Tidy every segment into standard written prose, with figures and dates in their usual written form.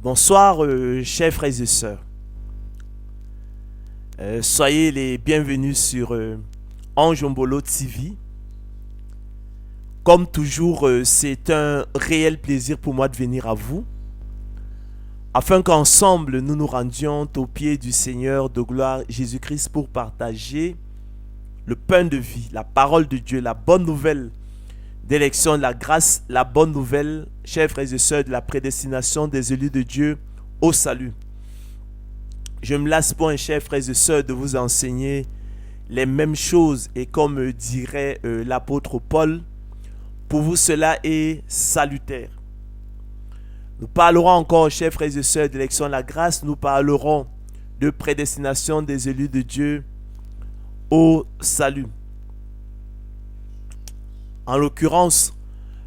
Bonsoir, chers frères et sœurs. Soyez les bienvenus sur Anjombolo TV. Comme toujours, c'est un réel plaisir pour moi de venir à vous, afin qu'ensemble nous nous rendions aux pieds du Seigneur de gloire Jésus-Christ pour partager le pain de vie, la parole de Dieu, la bonne nouvelle d'élection de la grâce, la bonne nouvelle, chers frères et sœurs, de la prédestination des élus de Dieu au salut. Je me lasse point, chers frères et sœurs, de vous enseigner les mêmes choses, et comme dirait l'apôtre Paul, pour vous cela est salutaire. Nous parlerons encore, chers frères et sœurs, d'élection de la grâce, nous parlerons de prédestination des élus de Dieu au salut. En l'occurrence,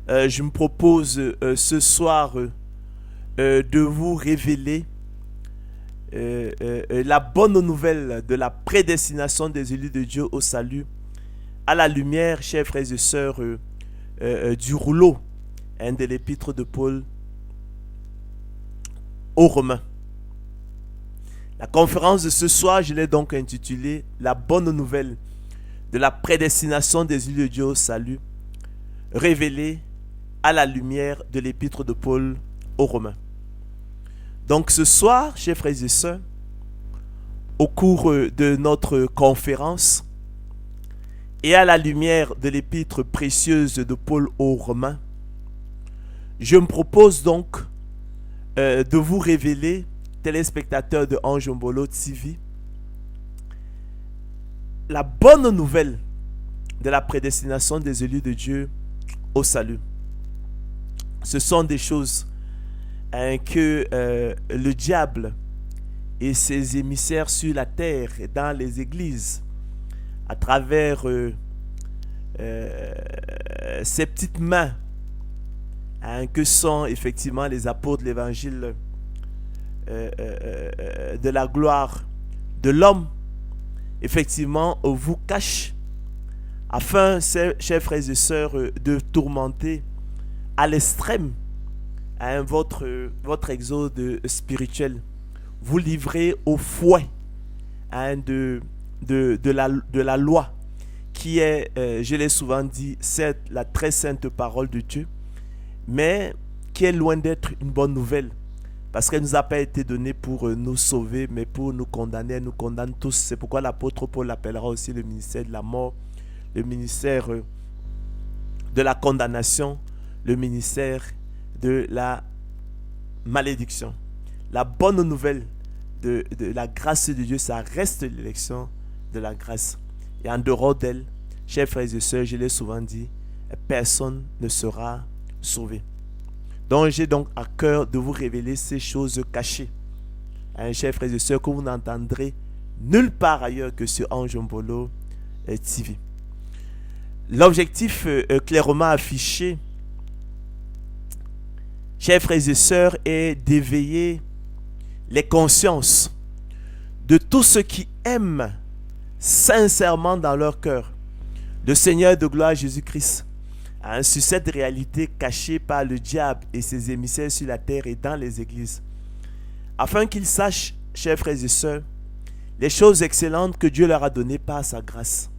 je me propose ce soir de vous révéler la bonne nouvelle de la prédestination des élus de Dieu au salut à la lumière, chers frères et sœurs, du rouleau de l'épître de Paul aux Romains. La conférence de ce soir, je l'ai donc intitulée « La bonne nouvelle de la prédestination des élus de Dieu au salut » révélée à la lumière de l'épître de Paul aux Romains. Donc ce soir, chers frères et sœurs, au cours de notre conférence et à la lumière de l'épître précieuse de Paul aux Romains, je me propose donc de vous révéler, téléspectateurs de Anjombolo TV, la bonne nouvelle de la prédestination des élus de Dieu au salut. Ce sont des choses que le diable et ses émissaires sur la terre et dans les églises, à travers ces petites mains que sont effectivement les apôtres de l'évangile de la gloire de l'homme, effectivement vous cache, afin, chers frères et sœurs, de tourmenter à l'extrême votre exode spirituel, vous livrez au fouet de la loi, qui est, je l'ai souvent dit, c'est la très sainte parole de Dieu, mais qui est loin d'être une bonne nouvelle, parce qu'elle ne nous a pas été donnée pour nous sauver, mais pour nous condamner. Elle nous condamne tous. C'est pourquoi l'apôtre Paul l'appellera aussi le ministère de la mort, le ministère de la condamnation, le ministère de la malédiction. La bonne nouvelle de la grâce de Dieu, ça reste l'élection de la grâce. Et en dehors d'elle, chers frères et sœurs, je l'ai souvent dit, personne ne sera sauvé. Donc j'ai donc à cœur de vous révéler ces choses cachées, chers frères et sœurs, que vous n'entendrez nulle part ailleurs que sur Anjombolo TV. L'objectif clairement affiché, chers frères et sœurs, est d'éveiller les consciences de tous ceux qui aiment sincèrement dans leur cœur le Seigneur de gloire Jésus-Christ, sur cette réalité cachée par le diable et ses émissaires sur la terre et dans les églises, afin qu'ils sachent, chers frères et sœurs, les choses excellentes que Dieu leur a données par sa grâce.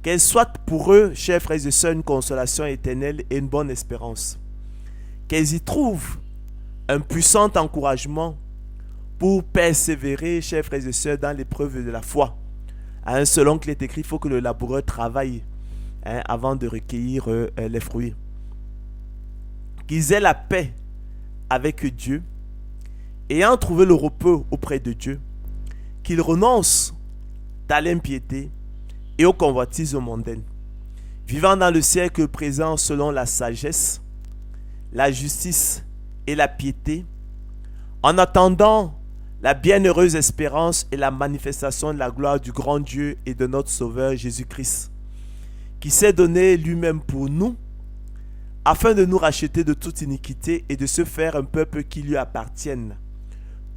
Qu'elles soient pour eux, chers frères et sœurs, une consolation éternelle et une bonne espérance. Qu'elles y trouvent un puissant encouragement pour persévérer, chers frères et sœurs, dans l'épreuve de la foi. Selon qu'il est écrit, il faut que le laboureur travaille avant de recueillir les fruits. Qu'ils aient la paix avec Dieu, ayant trouvé le repos auprès de Dieu, qu'ils renoncent à l'impiété et aux convoitises mondaines, vivant dans le siècle présent selon la sagesse, la justice et la piété, en attendant la bienheureuse espérance et la manifestation de la gloire du grand Dieu et de notre Sauveur Jésus-Christ, qui s'est donné lui-même pour nous, afin de nous racheter de toute iniquité et de se faire un peuple qui lui appartienne,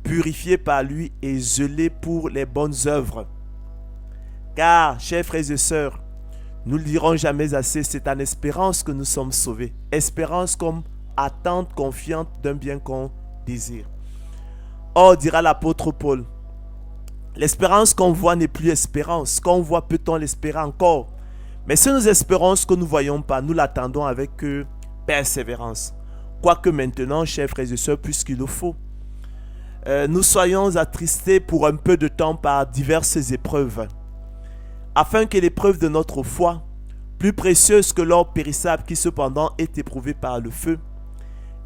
purifié par lui et zelé pour les bonnes œuvres. Car, chers frères et sœurs, nous ne le dirons jamais assez, c'est en espérance que nous sommes sauvés. Espérance comme attente confiante d'un bien qu'on désire. Or, dira l'apôtre Paul, l'espérance qu'on voit n'est plus espérance. Ce qu'on voit, peut-on l'espérer encore? Mais si nous espérons ce que nous ne voyons pas, nous l'attendons avec persévérance. Quoique maintenant, chers frères et sœurs, puisqu'il le faut, nous soyons attristés pour un peu de temps par diverses épreuves, afin que l'épreuve de notre foi, plus précieuse que l'or périssable qui cependant est éprouvé par le feu,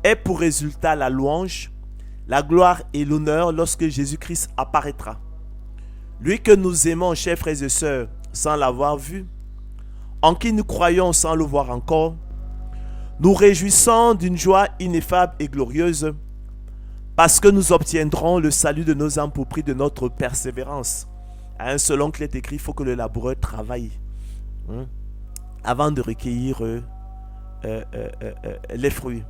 ait pour résultat la louange, la gloire et l'honneur lorsque Jésus-Christ apparaîtra. Lui que nous aimons, chers frères et sœurs, sans l'avoir vu, en qui nous croyons sans le voir encore, nous réjouissons d'une joie ineffable et glorieuse, parce que nous obtiendrons le salut de nos âmes pour prix de notre persévérance. Selon qu'il est écrit, il faut que le laboureur travaille avant de recueillir les fruits.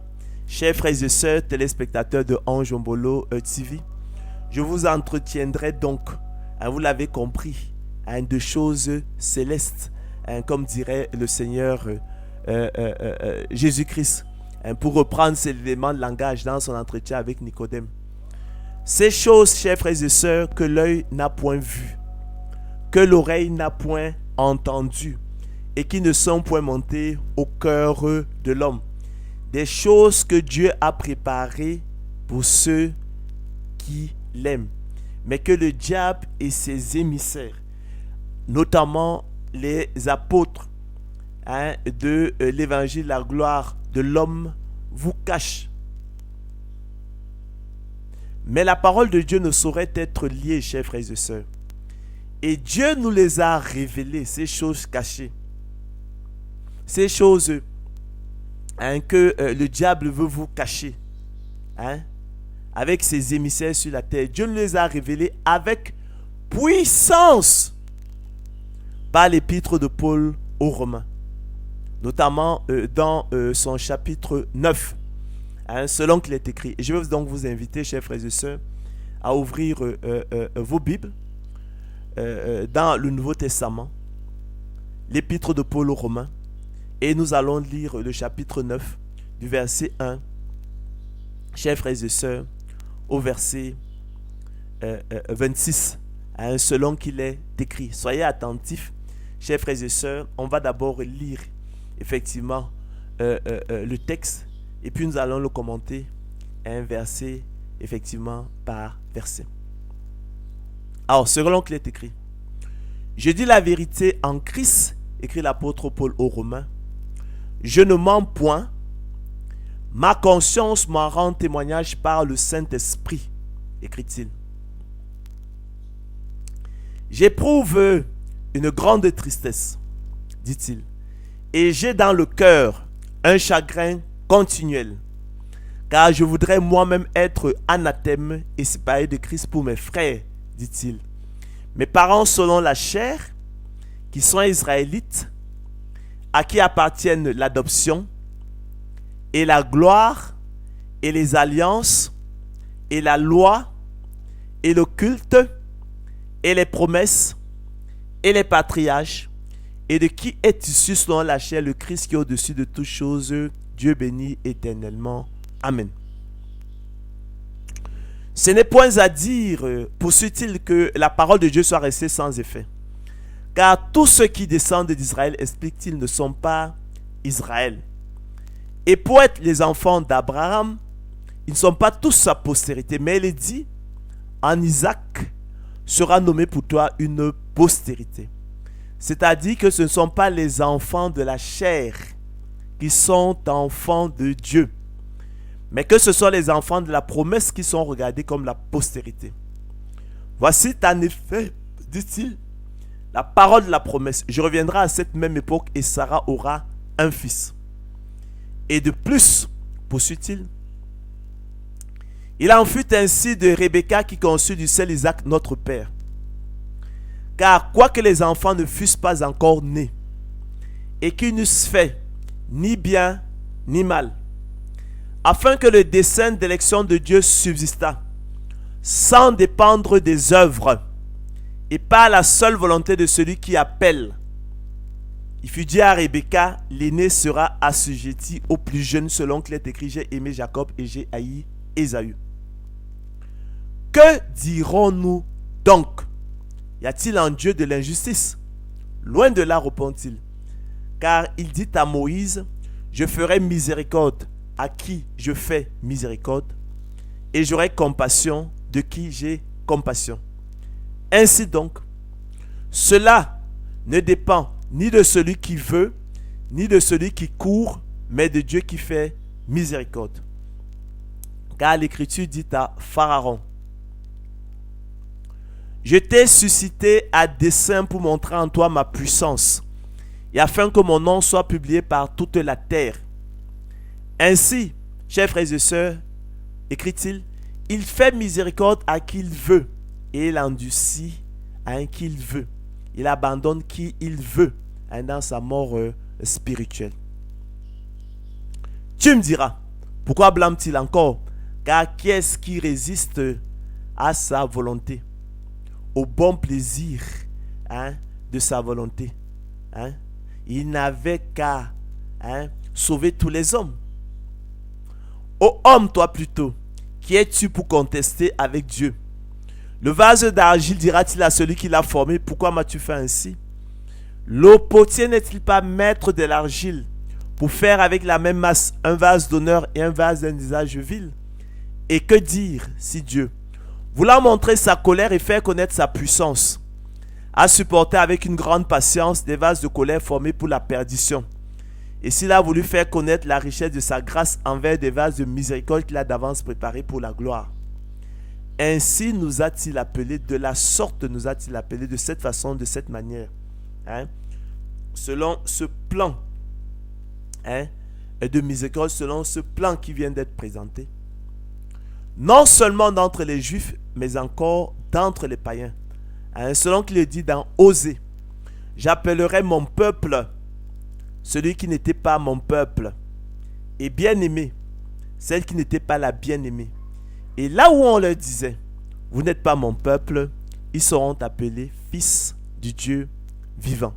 Chers frères et sœurs, téléspectateurs de Ange Ombolo TV, je vous entretiendrai donc, vous l'avez compris, de choses célestes, comme dirait le Seigneur Jésus-Christ, pour reprendre ces éléments de langage dans son entretien avec Nicodème. Ces choses, chers frères et sœurs, que l'œil n'a point vues, que l'oreille n'a point entendues, et qui ne sont point montées au cœur de l'homme. Des choses que Dieu a préparées pour ceux qui l'aiment, mais que le diable et ses émissaires, notamment les apôtres de l'évangile, la gloire de l'homme, vous cachent. Mais la parole de Dieu ne saurait être liée, chers frères et sœurs. Et Dieu nous les a révélées, ces choses cachées. Ces choses que le diable veut vous cacher. Avec ses émissaires sur la terre. Dieu nous les a révélées avec puissance par l'épître de Paul aux Romains. Notamment dans son chapitre 9. Selon qu'il est écrit. Et je vais donc vous inviter, chers frères et sœurs, à ouvrir vos Bibles dans le Nouveau Testament, l'épître de Paul aux Romains, et nous allons lire le chapitre 9 du verset 1, chers frères et sœurs, au verset 26, selon qu'il est écrit. Soyez attentifs, chers frères et sœurs, on va d'abord lire effectivement le texte, et puis nous allons le commenter un verset effectivement par verset. Alors, selon qu'il est écrit, je dis la vérité en Christ, écrit l'apôtre Paul aux Romains, je ne mens point, ma conscience m'en rend témoignage par le Saint-Esprit, écrit-il. J'éprouve une grande tristesse, dit-il, et j'ai dans le cœur un chagrin continuel, car je voudrais moi-même être anathème et séparé de Christ pour mes frères, dit-il. Mes parents selon la chair, qui sont israélites, à qui appartiennent l'adoption et la gloire et les alliances et la loi et le culte et les promesses et les patriarches, et de qui est issu selon la chair le Christ qui est au-dessus de toutes choses, Dieu béni éternellement. Amen. Ce n'est point à dire, poursuit-il, que la parole de Dieu soit restée sans effet. Car tous ceux qui descendent d'Israël, explique-t-il, ne sont pas Israël. Et pour être les enfants d'Abraham, ils ne sont pas tous sa postérité. Mais il est dit, en Isaac sera nommé pour toi une postérité. C'est-à-dire que ce ne sont pas les enfants de la chair qui sont enfants de Dieu, mais que ce sont les enfants de la promesse qui sont regardés comme la postérité. Voici en effet, dit-il, la parole de la promesse. Je reviendrai à cette même époque et Sarah aura un fils. Et de plus, poursuit-il, il en fut ainsi de Rebecca qui conçut du seul Isaac notre père. Car quoique les enfants ne fussent pas encore nés, et qu'ils n'eussent fait ni bien ni mal, afin que le dessein d'élection de Dieu subsistât, sans dépendre des œuvres, et par la seule volonté de celui qui appelle. Il fut dit à Rebecca, l'aîné sera assujetti au plus jeune, selon qu'il est écrit, j'ai aimé Jacob et j'ai haï Ésaü. Que dirons-nous donc? Y a-t-il en Dieu de l'injustice? Loin de là, répond-il. Car il dit à Moïse, je ferai miséricorde à qui je fais miséricorde, et j'aurai compassion de qui j'ai compassion. Ainsi donc, cela ne dépend ni de celui qui veut, ni de celui qui court, mais de Dieu qui fait miséricorde. Car l'Écriture dit à Pharaon, je t'ai suscité à dessein pour montrer en toi ma puissance, et afin que mon nom soit publié par toute la terre. Ainsi, chers frères et sœurs, écrit-il, il fait miséricorde à qui il veut, et il endurcit à qui il veut. Il abandonne qui il veut dans sa mort spirituelle. Tu me diras, pourquoi blâme-t-il encore? Car qui est-ce qui résiste à sa volonté, au bon plaisir de sa volonté? Il n'avait qu'à sauver tous les hommes. Ô homme, toi plutôt, qui es-tu pour contester avec Dieu? Le vase d'argile dira-t-il à celui qui l'a formé, pourquoi m'as-tu fait ainsi? Le potier n'est-il pas maître de l'argile pour faire avec la même masse un vase d'honneur et un vase d'un usage vil? Et que dire si Dieu, voulant montrer sa colère et faire connaître sa puissance, a supporté avec une grande patience des vases de colère formés pour la perdition, et s'il a voulu faire connaître la richesse de sa grâce envers des vases de miséricorde qu'il a d'avance préparés pour la gloire? Ainsi nous a-t-il appelés, de la sorte nous a-t-il appelés, de cette façon, de cette manière, selon ce plan de miséricorde, selon ce plan qui vient d'être présenté, non seulement d'entre les Juifs, mais encore d'entre les païens. Selon qu'il est dit dans Osée, j'appellerai mon peuple celui qui n'était pas mon peuple, et bien-aimé celle qui n'était pas la bien-aimée. Et là où on leur disait, vous n'êtes pas mon peuple, ils seront appelés fils du Dieu vivant.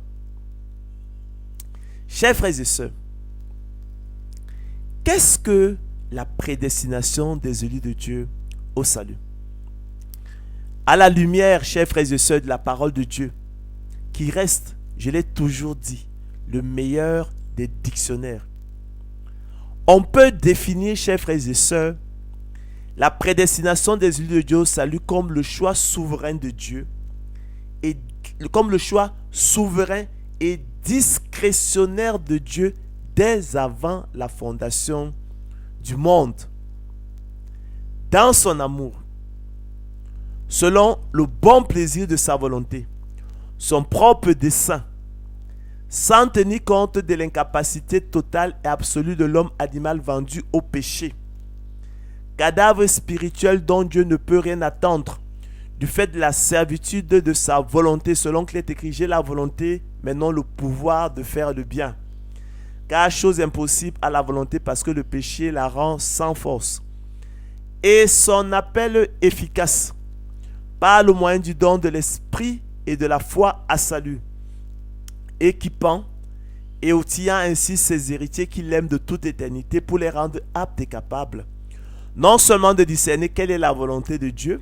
Chers frères et sœurs, qu'est-ce que la prédestination des élus de Dieu au salut? À la lumière, chers frères et sœurs, de la parole de Dieu, qui reste, je l'ai toujours dit, le meilleur des dictionnaires, on peut définir, chers frères et sœurs, la prédestination des élus de Dieu au salut comme le choix souverain de Dieu, et comme le choix souverain et discrétionnaire de Dieu dès avant la fondation du monde, dans son amour, selon le bon plaisir de sa volonté, son propre dessein, sans tenir compte de l'incapacité totale et absolue de l'homme animal vendu au péché, cadavre spirituel dont Dieu ne peut rien attendre, du fait de la servitude de sa volonté, selon qu'il est écrit, j'ai la volonté, mais non le pouvoir de faire le bien. Car chose impossible à la volonté, parce que le péché la rend sans force. Et son appel efficace, par le moyen du don de l'esprit et de la foi à salut, équipant et outillant ainsi ses héritiers qu'il aime de toute éternité pour les rendre aptes et capables, non seulement de discerner quelle est la volonté de Dieu,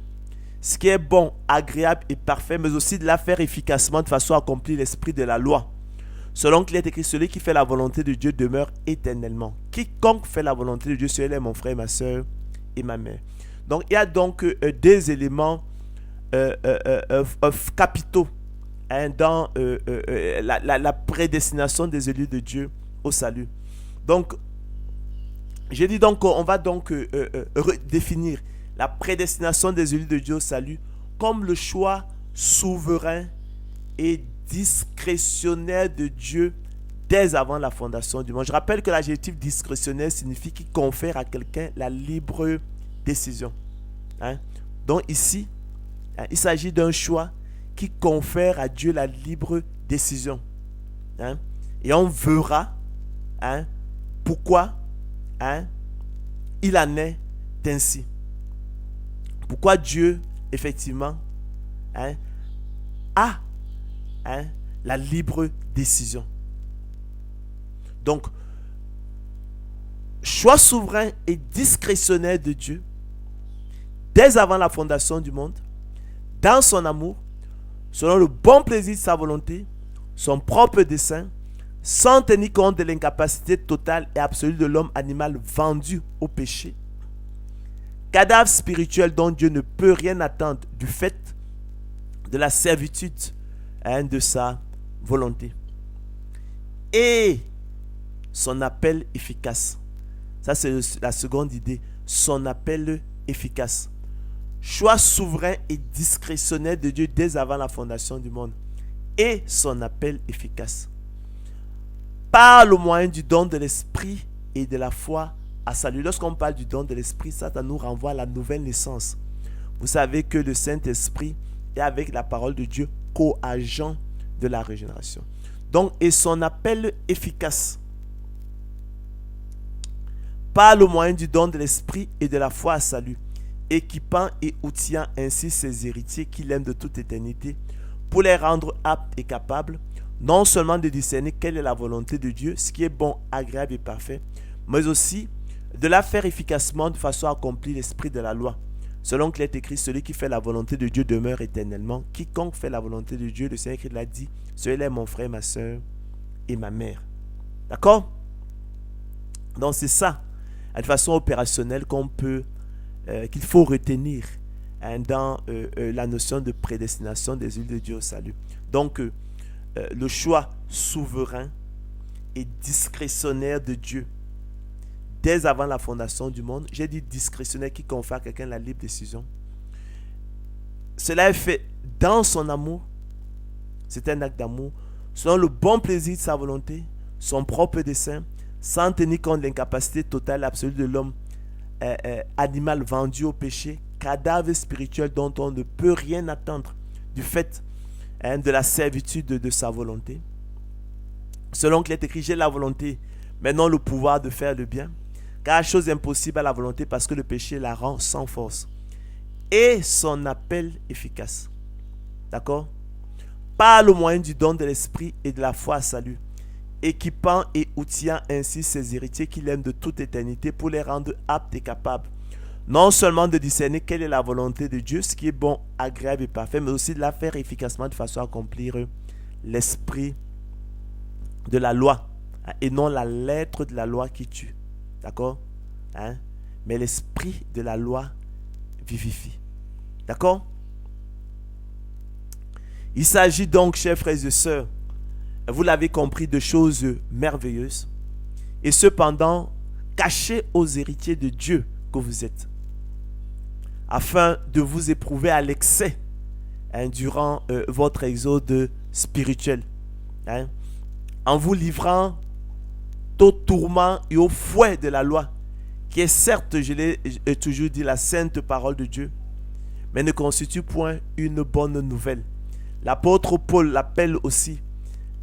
ce qui est bon, agréable et parfait, mais aussi de la faire efficacement de façon à accomplir l'esprit de la loi. Selon qu'il est écrit, celui qui fait la volonté de Dieu demeure éternellement. Quiconque fait la volonté de Dieu, celui-là est mon frère, ma soeur et ma mère. Donc il y a donc des éléments capitaux dans la prédestination des élus de Dieu au salut. Donc, j'ai dit donc on va donc redéfinir la prédestination des élus de Dieu au salut comme le choix souverain et discrétionnaire de Dieu dès avant la fondation du monde. Je rappelle que l'adjectif discrétionnaire signifie qu'il confère à quelqu'un la libre décision. Donc ici, il s'agit d'un choix qui confère à Dieu la libre décision. Et on verra pourquoi il en est ainsi. Pourquoi Dieu, effectivement, a la libre décision. Donc, choix souverain et discrétionnaire de Dieu dès avant la fondation du monde, dans son amour, selon le bon plaisir de sa volonté, son propre dessein, sans tenir compte de l'incapacité totale et absolue de l'homme animal vendu au péché, cadavre spirituel dont Dieu ne peut rien attendre du fait de la servitude de sa volonté. Et son appel efficace. Ça, c'est la seconde idée. Son appel efficace. Choix souverain et discrétionnaire de Dieu dès avant la fondation du monde. Et son appel efficace. Par le moyen du don de l'esprit et de la foi à salut. Lorsqu'on parle du don de l'esprit, ça nous renvoie à la nouvelle naissance. Vous savez que le Saint-Esprit est avec la parole de Dieu co-agent de la régénération. Donc, et son appel efficace. Par le moyen du don de l'esprit et de la foi à salut, équipant et outillant ainsi ses héritiers qu'il aime de toute éternité, pour les rendre aptes et capables, non seulement de discerner quelle est la volonté de Dieu, ce qui est bon, agréable et parfait, mais aussi de la faire efficacement de façon à accomplir l'esprit de la loi. Selon qu'il est écrit, celui qui fait la volonté de Dieu demeure éternellement. Quiconque fait la volonté de Dieu, le Seigneur qui l'a dit, celui-là est mon frère, ma soeur et ma mère. D'accord? Donc c'est ça, de façon opérationnelle qu'il faut retenir dans la notion de prédestination des huiles de Dieu au salut. Donc le choix souverain et discrétionnaire de Dieu dès avant la fondation du monde. J'ai dit discrétionnaire qui confère à quelqu'un la libre décision. Cela est fait dans son amour. C'est un acte d'amour. Selon le bon plaisir de sa volonté, son propre dessein, sans tenir compte de l'incapacité totale et absolue de l'homme animal vendu au péché, cadavre spirituel dont on ne peut rien attendre du fait de la servitude de sa volonté. Selon qu'il est écrit, j'ai la volonté, mais non le pouvoir de faire le bien. Car la chose impossible à la volonté parce que le péché la rend sans force. Et son appel efficace. D'accord? Par le moyen du don de l'esprit et de la foi à salut, équipant et outillant ainsi ses héritiers qu'il aime de toute éternité pour les rendre aptes et capables, non seulement de discerner quelle est la volonté de Dieu, ce qui est bon, agréable et parfait, mais aussi de la faire efficacement de façon à accomplir l'esprit de la loi, et non la lettre de la loi qui tue. D'accord? Mais l'esprit de la loi vivifie. D'accord? Il s'agit donc, chers frères et sœurs, vous l'avez compris, de choses merveilleuses et cependant cachées aux héritiers de Dieu que vous êtes, afin de vous éprouver à l'excès durant votre exode spirituel, en vous livrant au tourment et au fouet de la loi, qui est certes, je l'ai toujours dit, la sainte parole de Dieu, mais ne constitue point une bonne nouvelle. L'apôtre Paul l'appelle aussi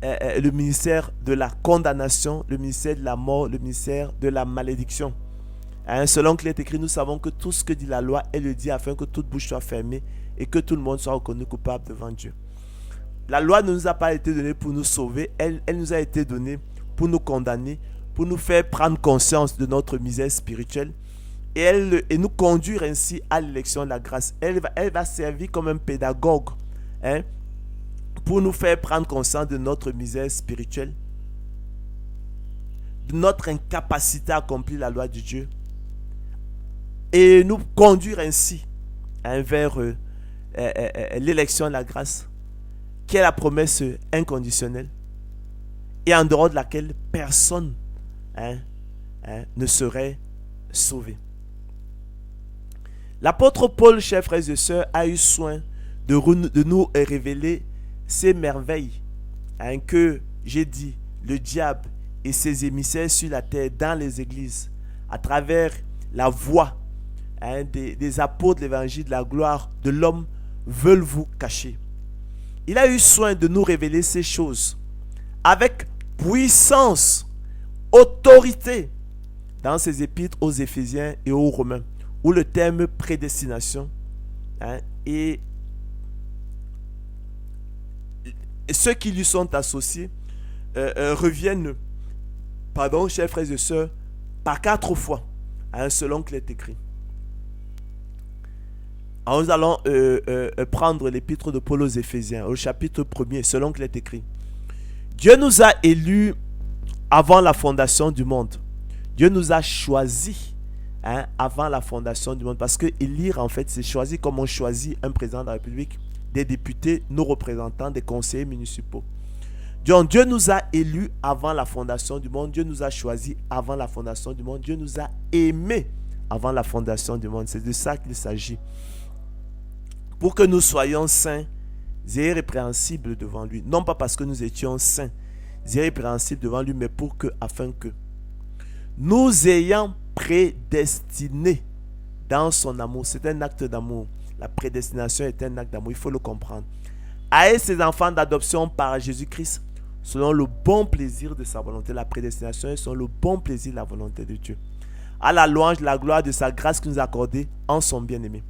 le ministère de la condamnation, le ministère de la mort, le ministère de la malédiction. Selon qu'il est écrit, nous savons que tout ce que dit la loi, elle le dit afin que toute bouche soit fermée et que tout le monde soit reconnu coupable devant Dieu. La loi ne nous a pas été donnée pour nous sauver, elle nous a été donnée pour nous condamner, pour nous faire prendre conscience de notre misère spirituelle et nous conduire ainsi à l'élection de la grâce. Elle va servir comme un pédagogue, pour nous faire prendre conscience de notre misère spirituelle, de notre incapacité à accomplir la loi de Dieu, et nous conduire ainsi vers l'élection de la grâce, qui est la promesse inconditionnelle, et en dehors de laquelle personne ne serait sauvé. L'apôtre Paul, chers frères et sœurs, a eu soin de nous révéler ces merveilles que j'ai dit, le diable et ses émissaires sur la terre, dans les églises, à travers la voix des apôtres de l'évangile de la gloire de l'homme, veulent vous cacher. Il a eu soin de nous révéler ces choses avec puissance, autorité, dans ses épîtres aux Éphésiens et aux Romains, où le terme prédestination et ceux qui lui sont associés reviennent, chers frères et sœurs, par 4 fois, selon qu'il est écrit. Alors nous allons prendre l'épître de Paul aux Éphésiens, au chapitre 1er, selon qu'il est écrit. Dieu nous a élus avant la fondation du monde. Dieu nous a choisis avant la fondation du monde. Parce que élire, en fait, c'est choisir comme on choisit un président de la République, des députés, nos représentants, des conseillers municipaux. Donc, Dieu nous a élus avant la fondation du monde. Dieu nous a choisis avant la fondation du monde. Dieu nous a aimés avant la fondation du monde. C'est de ça qu'il s'agit. Pour que nous soyons saints et irrépréhensibles devant lui. Non pas parce que nous étions saints et irrépréhensibles devant lui, mais afin que nous ayant prédestinés dans son amour. C'est un acte d'amour. La prédestination est un acte d'amour. Il faut le comprendre. À être ses enfants d'adoption par Jésus-Christ, selon le bon plaisir de sa volonté. La prédestination est selon le bon plaisir de la volonté de Dieu. À la louange, la gloire de sa grâce qu'il nous a accordée en son bien-aimé.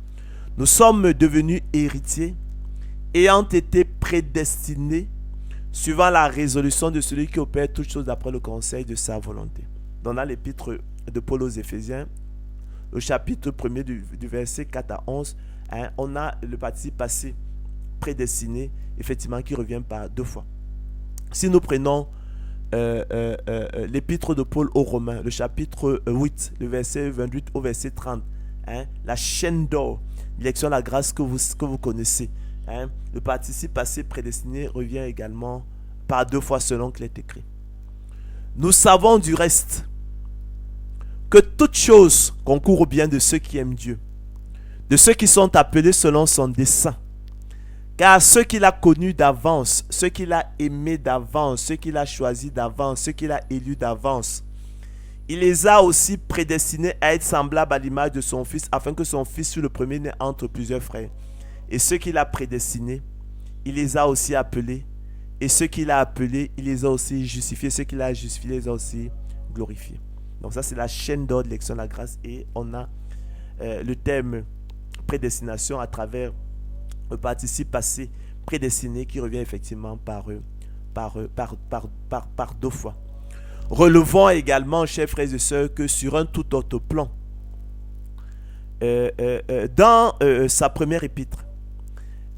Nous sommes devenus héritiers, ayant été prédestinés, suivant la résolution de celui qui opère toutes choses d'après le conseil de sa volonté. Dans l'épître de Paul aux Éphésiens, au chapitre 1er du verset 4 à 11, on a le participe passé prédestiné, effectivement, qui revient par 2 fois. Si nous prenons l'épître de Paul aux Romains, le chapitre 8, le verset 28 au verset 30, la chaîne d'or, l'élection de la grâce que vous connaissez, le participe passé prédestiné revient également par 2 fois selon qu'il est écrit. Nous savons du reste que toute chose concourt au bien de ceux qui aiment Dieu, de ceux qui sont appelés selon son dessein. Car ceux qu'il a connus d'avance, ceux qu'il a aimés d'avance, ceux qu'il a choisis d'avance, ceux qu'il a élus d'avance, il les a aussi prédestinés à être semblables à l'image de son Fils, afin que son Fils fût le premier-né entre plusieurs frères. Et ceux qu'il a prédestinés, il les a aussi appelés. Et ceux qu'il a appelés, il les a aussi justifiés. Ceux qu'il a justifiés, il les a aussi glorifiés. Donc ça, c'est la chaîne d'ordre, l'élection de la grâce. Et on a le terme prédestination à travers le participe passé prédestiné qui revient effectivement par 2 fois. Relevons également, chers frères et sœurs, que sur un tout autre plan, dans sa première épître,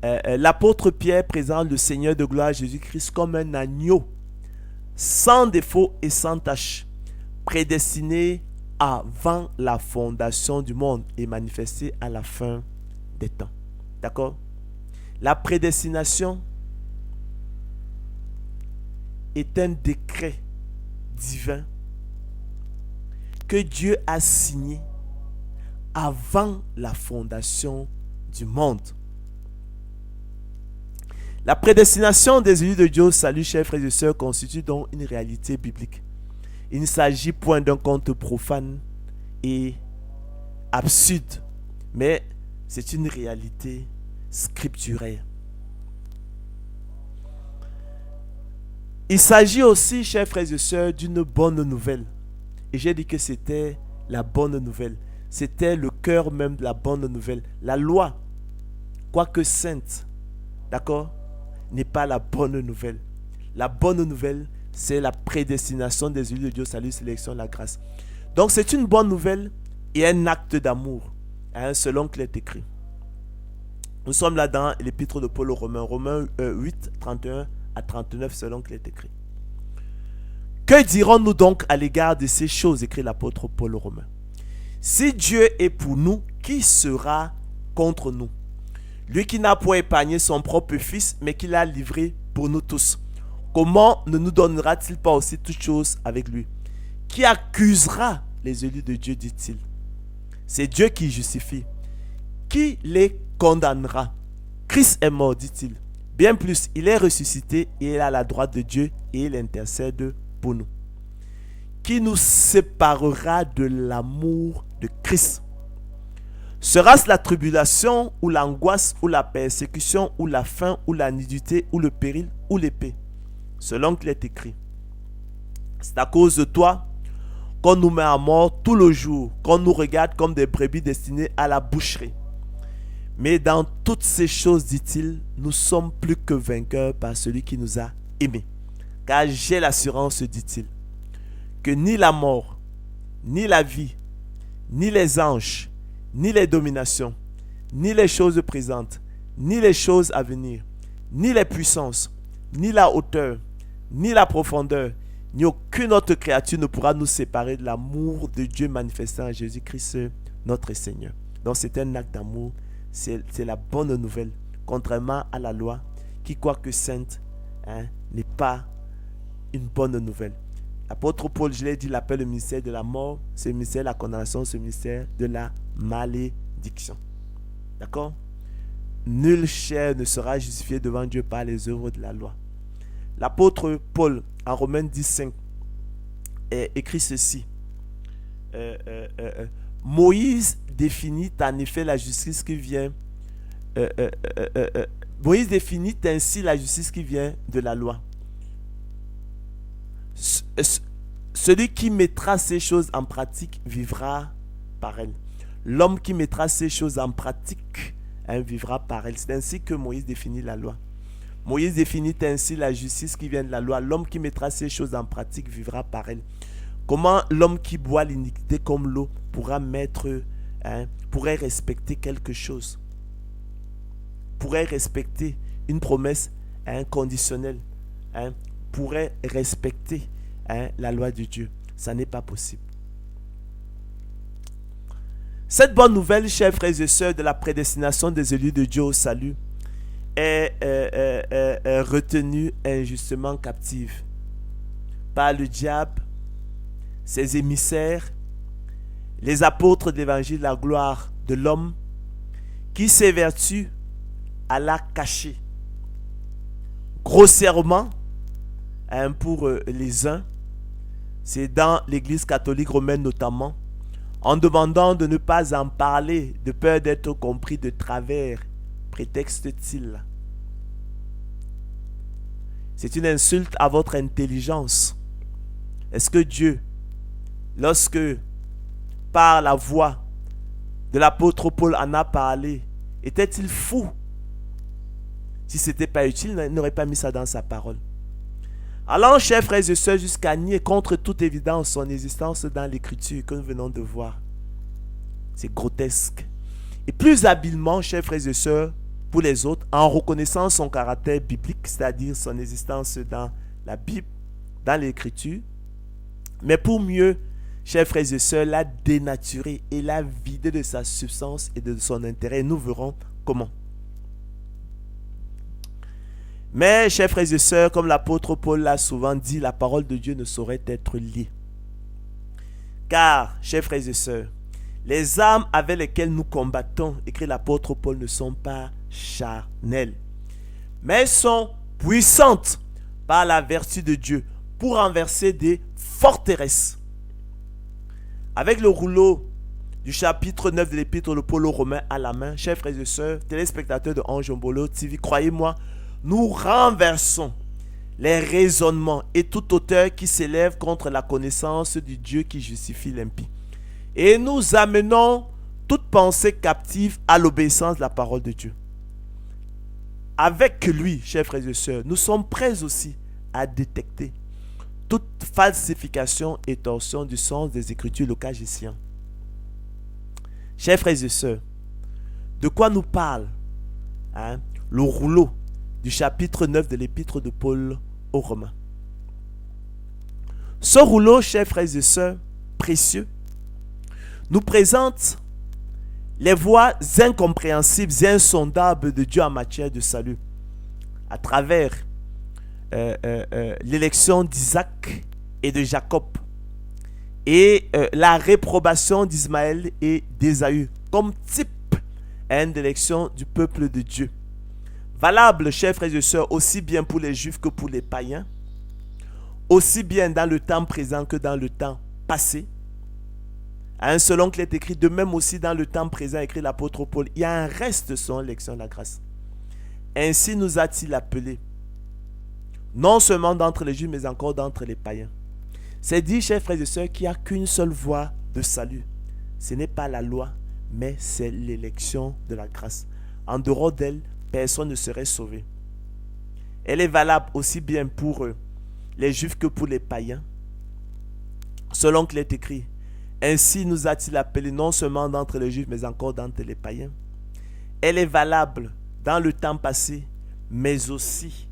l'apôtre Pierre présente le Seigneur de gloire Jésus-Christ comme un agneau sans défaut et sans tache, prédestiné avant la fondation du monde et manifesté à la fin des temps. D'accord? La prédestination est un décret divin que Dieu a signé avant la fondation du monde. La prédestination des élus de Dieu, salut chers frères et sœurs, constitue donc une réalité biblique. Il ne s'agit point d'un conte profane et absurde, mais c'est une réalité scripturaire. Il s'agit aussi, chers frères et sœurs, d'une bonne nouvelle. Et j'ai dit que c'était la bonne nouvelle. C'était le cœur même de la bonne nouvelle. La loi, quoique sainte, d'accord, n'est pas la bonne nouvelle. La bonne nouvelle, c'est la prédestination des élus de Dieu, salut, sélection, la grâce. Donc c'est une bonne nouvelle et un acte d'amour, selon qu'il est écrit. Nous sommes là dans l'épître de Paul aux Romains, Romains 8, 31 à 39, selon qu'il est écrit. Que dirons-nous donc à l'égard de ces choses, écrit l'apôtre Paul aux Romains? Si Dieu est pour nous, qui sera contre nous? Lui qui n'a point épargné son propre Fils, mais qui l'a livré pour nous tous. Comment ne nous donnera-t-il pas aussi toutes choses avec lui? Qui accusera les élus de Dieu, dit-il? C'est Dieu qui justifie. Qui les condamnera? Christ est mort, dit-il. Bien plus, il est ressuscité et il est à la droite de Dieu et il intercède pour nous. Qui nous séparera de l'amour de Christ? Sera-ce la tribulation ou l'angoisse ou la persécution ou la faim ou la nudité ou le péril ou l'épée? Selon qu'il est écrit. C'est à cause de toi qu'on nous met à mort tout le jour, qu'on nous regarde comme des brebis destinées à la boucherie. Mais dans toutes ces choses, dit-il, nous sommes plus que vainqueurs par celui qui nous a aimés. Car j'ai l'assurance, dit-il, que ni la mort, ni la vie, ni les anges, ni les dominations, ni les choses présentes, ni les choses à venir, ni les puissances, ni la hauteur, ni la profondeur, ni aucune autre créature ne pourra nous séparer de l'amour de Dieu manifesté en Jésus-Christ, notre Seigneur. Donc c'est un acte d'amour, c'est la bonne nouvelle. Contrairement à la loi, qui quoique sainte, n'est pas une bonne nouvelle. L'apôtre Paul, je l'ai dit, l'appelle le ministère de la mort, c'est le ministère de la condamnation, c'est le ministère de la malédiction. D'accord? Nul chair ne sera justifié devant Dieu par les œuvres de la loi. L'apôtre Paul, en Romains 10:5, écrit ceci. Moïse définit en effet la justice qui vient. Moïse définit ainsi la justice qui vient de la loi. Celui qui mettra ces choses en pratique vivra par elles. L'homme qui mettra ces choses en pratique vivra par elles. C'est ainsi que Moïse définit la loi. Moïse définit ainsi la justice qui vient de la loi. L'homme qui mettra ces choses en pratique vivra par elles. Comment l'homme qui boit l'iniquité comme l'eau pourrait respecter quelque chose, pourrait respecter une promesse inconditionnelle, pourrait respecter la loi de Dieu. Ça n'est pas possible. Cette bonne nouvelle, chers frères et sœurs, de la prédestination des élus de Dieu au salut est retenue injustement captive par le diable, ses émissaires, les apôtres de l'évangile de la gloire de l'homme, qui s'évertuent à la cacher grossièrement pour les uns. C'est dans l'église catholique romaine notamment, en demandant de ne pas en parler de peur d'être compris de travers, prétexte-t-il. C'est une insulte à votre intelligence. Est-ce que Dieu, lorsque par la voix de l'apôtre Paul en a parlé, était-il fou? Si ce n'était pas utile, il n'aurait pas mis ça dans sa parole. Allant, chers frères et sœurs, jusqu'à nier contre toute évidence son existence dans l'écriture que nous venons de voir. C'est grotesque. Et plus habilement, chers frères et sœurs, pour les autres, en reconnaissant son caractère biblique, c'est-à-dire son existence dans la Bible, dans l'écriture, mais pour mieux, chers frères et sœurs, la dénaturer et la vider de sa substance et de son intérêt. Et nous verrons comment. Mais, chers frères et sœurs, comme l'apôtre Paul l'a souvent dit, la parole de Dieu ne saurait être liée. Car, chers frères et sœurs, les armes avec lesquelles nous combattons, écrit l'apôtre Paul, ne sont pas charnelles, mais sont puissantes par la vertu de Dieu pour renverser des forteresses. Avec le rouleau du chapitre 9 de l'épître de Paul aux Romains à la main, chers frères et sœurs, téléspectateurs de Anjombolo TV, croyez-moi, nous renversons les raisonnements et tout auteur qui s'élève contre la connaissance du Dieu qui justifie l'impie. Et nous amenons toute pensée captive à l'obéissance de la parole de Dieu. Avec lui, chers frères et sœurs, nous sommes prêts aussi à détecter toute falsification et torsion du sens des Écritures, le cas échéant. Chers frères et sœurs, de quoi nous parle le rouleau du chapitre 9 de l'épître de Paul aux Romains? Ce rouleau, chers frères et sœurs, précieux, nous présente les voies incompréhensibles et insondables de Dieu en matière de salut à travers l'élection d'Isaac et de Jacob et la réprobation d'Ismaël et d'Ésaü comme type d'élection du peuple de Dieu. Valable, chers frères et sœurs, aussi bien pour les Juifs que pour les païens, aussi bien dans le temps présent que dans le temps passé. Selon qu'il est écrit, de même aussi dans le temps présent, écrit l'apôtre Paul, il y a un reste selon l'élection de la grâce. Ainsi nous a-t-il appelés, non seulement d'entre les Juifs, mais encore d'entre les païens. C'est dit, chers frères et sœurs, qu'il n'y a qu'une seule voie de salut. Ce n'est pas la loi, mais c'est l'élection de la grâce. En dehors d'elle, personne ne serait sauvé. Elle est valable aussi bien pour les Juifs que pour les païens. Selon qu'il est écrit, ainsi nous a-t-il appelés non seulement d'entre les Juifs, mais encore d'entre les païens. Elle est valable dans le temps passé, mais aussi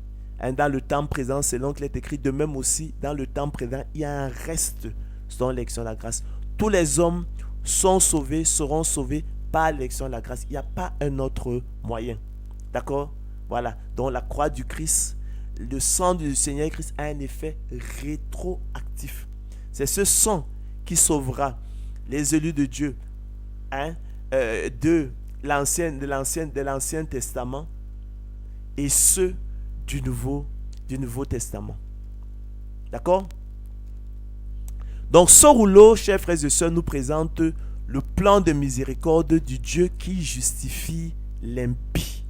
dans le temps présent, selon qu'il est écrit. De même aussi, dans le temps présent, il y a un reste selon l'élection de la grâce. Tous les hommes sont sauvés, seront sauvés par l'élection de la grâce. Il n'y a pas un autre moyen. D'accord? Voilà. Donc la croix du Christ, le sang du Seigneur Christ a un effet rétroactif. C'est ce sang qui sauvera les élus de Dieu de l'Ancien Testament et ceux du Nouveau Testament. D'accord? Donc ce rouleau, chers frères et sœurs, nous présente le plan de miséricorde du Dieu qui justifie l'impie.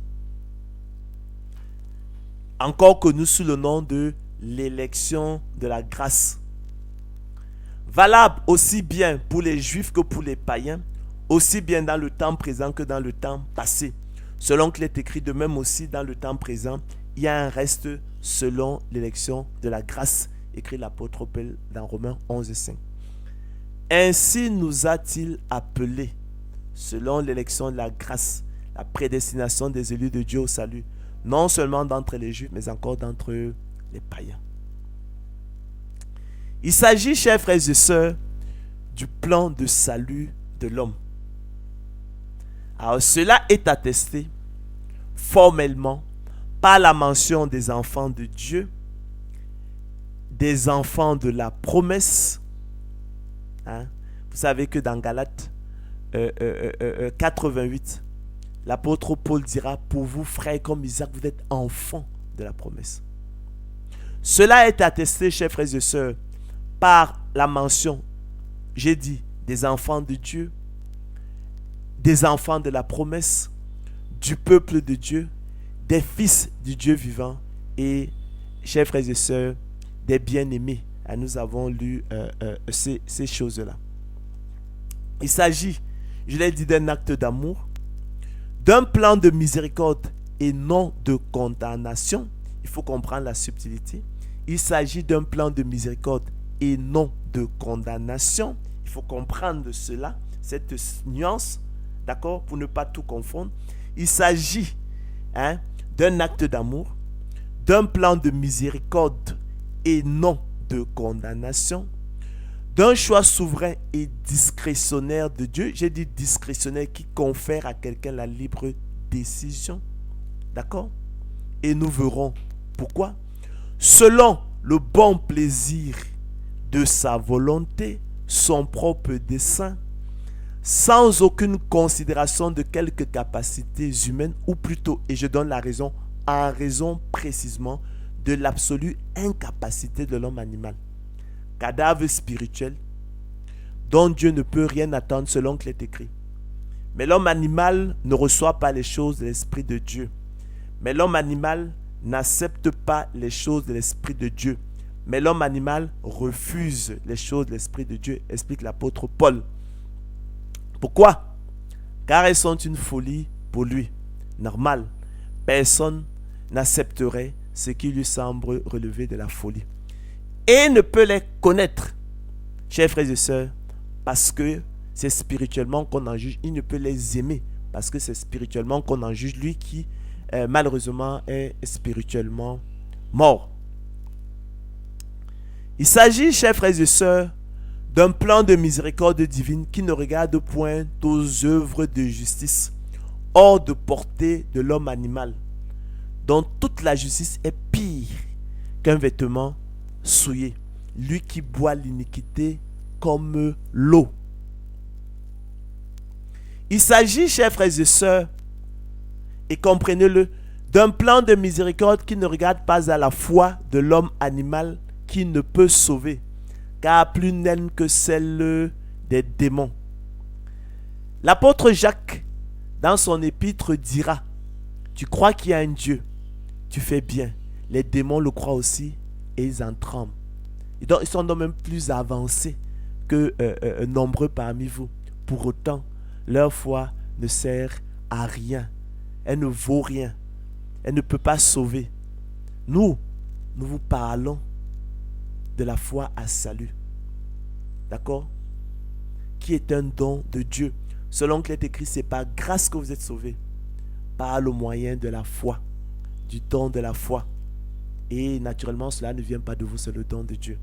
Encore connu sous le nom de l'élection de la grâce. Valable aussi bien pour les Juifs que pour les païens, aussi bien dans le temps présent que dans le temps passé. Selon qu'il est écrit, de même aussi dans le temps présent, il y a un reste selon l'élection de la grâce, écrit l'apôtre Paul dans Romains 11:5. Ainsi nous a-t-il appelés, selon l'élection de la grâce, la prédestination des élus de Dieu au salut, non seulement d'entre les Juifs, mais encore d'entre les païens. Il s'agit, chers frères et sœurs, du plan de salut de l'homme. Alors cela est attesté formellement par la mention des enfants de Dieu, des enfants de la promesse. Vous savez que dans Galates 4:28, l'apôtre Paul dira, pour vous frères comme Isaac, vous êtes enfants de la promesse. Cela est attesté, chers frères et sœurs, par la mention, j'ai dit, des enfants de Dieu, des enfants de la promesse, du peuple de Dieu, des fils du Dieu vivant et, chers frères et sœurs, des bien-aimés. Nous avons lu ces choses-là. Il s'agit, je l'ai dit, d'un acte d'amour, d'un plan de miséricorde et non de condamnation. Il faut comprendre la subtilité. Il s'agit d'un plan de miséricorde et non de condamnation. Il faut comprendre cela, cette nuance, d'accord, pour ne pas tout confondre. Il s'agit d'un acte d'amour, d'un plan de miséricorde et non de condamnation, d'un choix souverain et discrétionnaire de Dieu. J'ai dit discrétionnaire, qui confère à quelqu'un la libre décision. D'accord? Et nous verrons pourquoi. Selon le bon plaisir de sa volonté, son propre dessein, sans aucune considération de quelques capacités humaines, ou plutôt, et je donne la raison, en raison précisément de l'absolue incapacité de l'homme animal, cadavre spirituel, dont Dieu ne peut rien attendre selon qu'il est écrit. Mais l'homme animal ne reçoit pas les choses de l'Esprit de Dieu. Mais l'homme animal n'accepte pas les choses de l'Esprit de Dieu. Mais l'homme animal refuse les choses de l'Esprit de Dieu, explique l'apôtre Paul. Pourquoi? Car elles sont une folie pour lui. Normal. Personne n'accepterait ce qui lui semble relever de la folie. Et ne peut les connaître, chers frères et sœurs, parce que c'est spirituellement qu'on en juge. Il ne peut les aimer, parce que c'est spirituellement qu'on en juge. Lui qui, malheureusement, est spirituellement mort. Il s'agit, chers frères et sœurs, d'un plan de miséricorde divine qui ne regarde point aux œuvres de justice, hors de portée de l'homme animal, dont toute la justice est pire qu'un vêtement souillé, lui qui boit l'iniquité comme l'eau. Il s'agit, chers frères et sœurs, et comprenez-le, d'un plan de miséricorde qui ne regarde pas à la foi de l'homme animal qui ne peut sauver, car plus naine que celle des démons. L'apôtre Jacques, dans son épître, dira, tu crois qu'il y a un Dieu, tu fais bien. Les démons le croient aussi et ils en tremblent. Et donc, ils sont donc même plus avancés que nombreux parmi vous. Pour autant, leur foi ne sert à rien. Elle ne vaut rien. Elle ne peut pas sauver. Nous vous parlons de la foi à salut. D'accord? Qui est un don de Dieu. Selon qu'il est écrit, c'est par grâce que vous êtes sauvés. par le moyen de la foi, du don de la foi. Et naturellement, cela ne vient pas de vous, c'est le don de Dieu.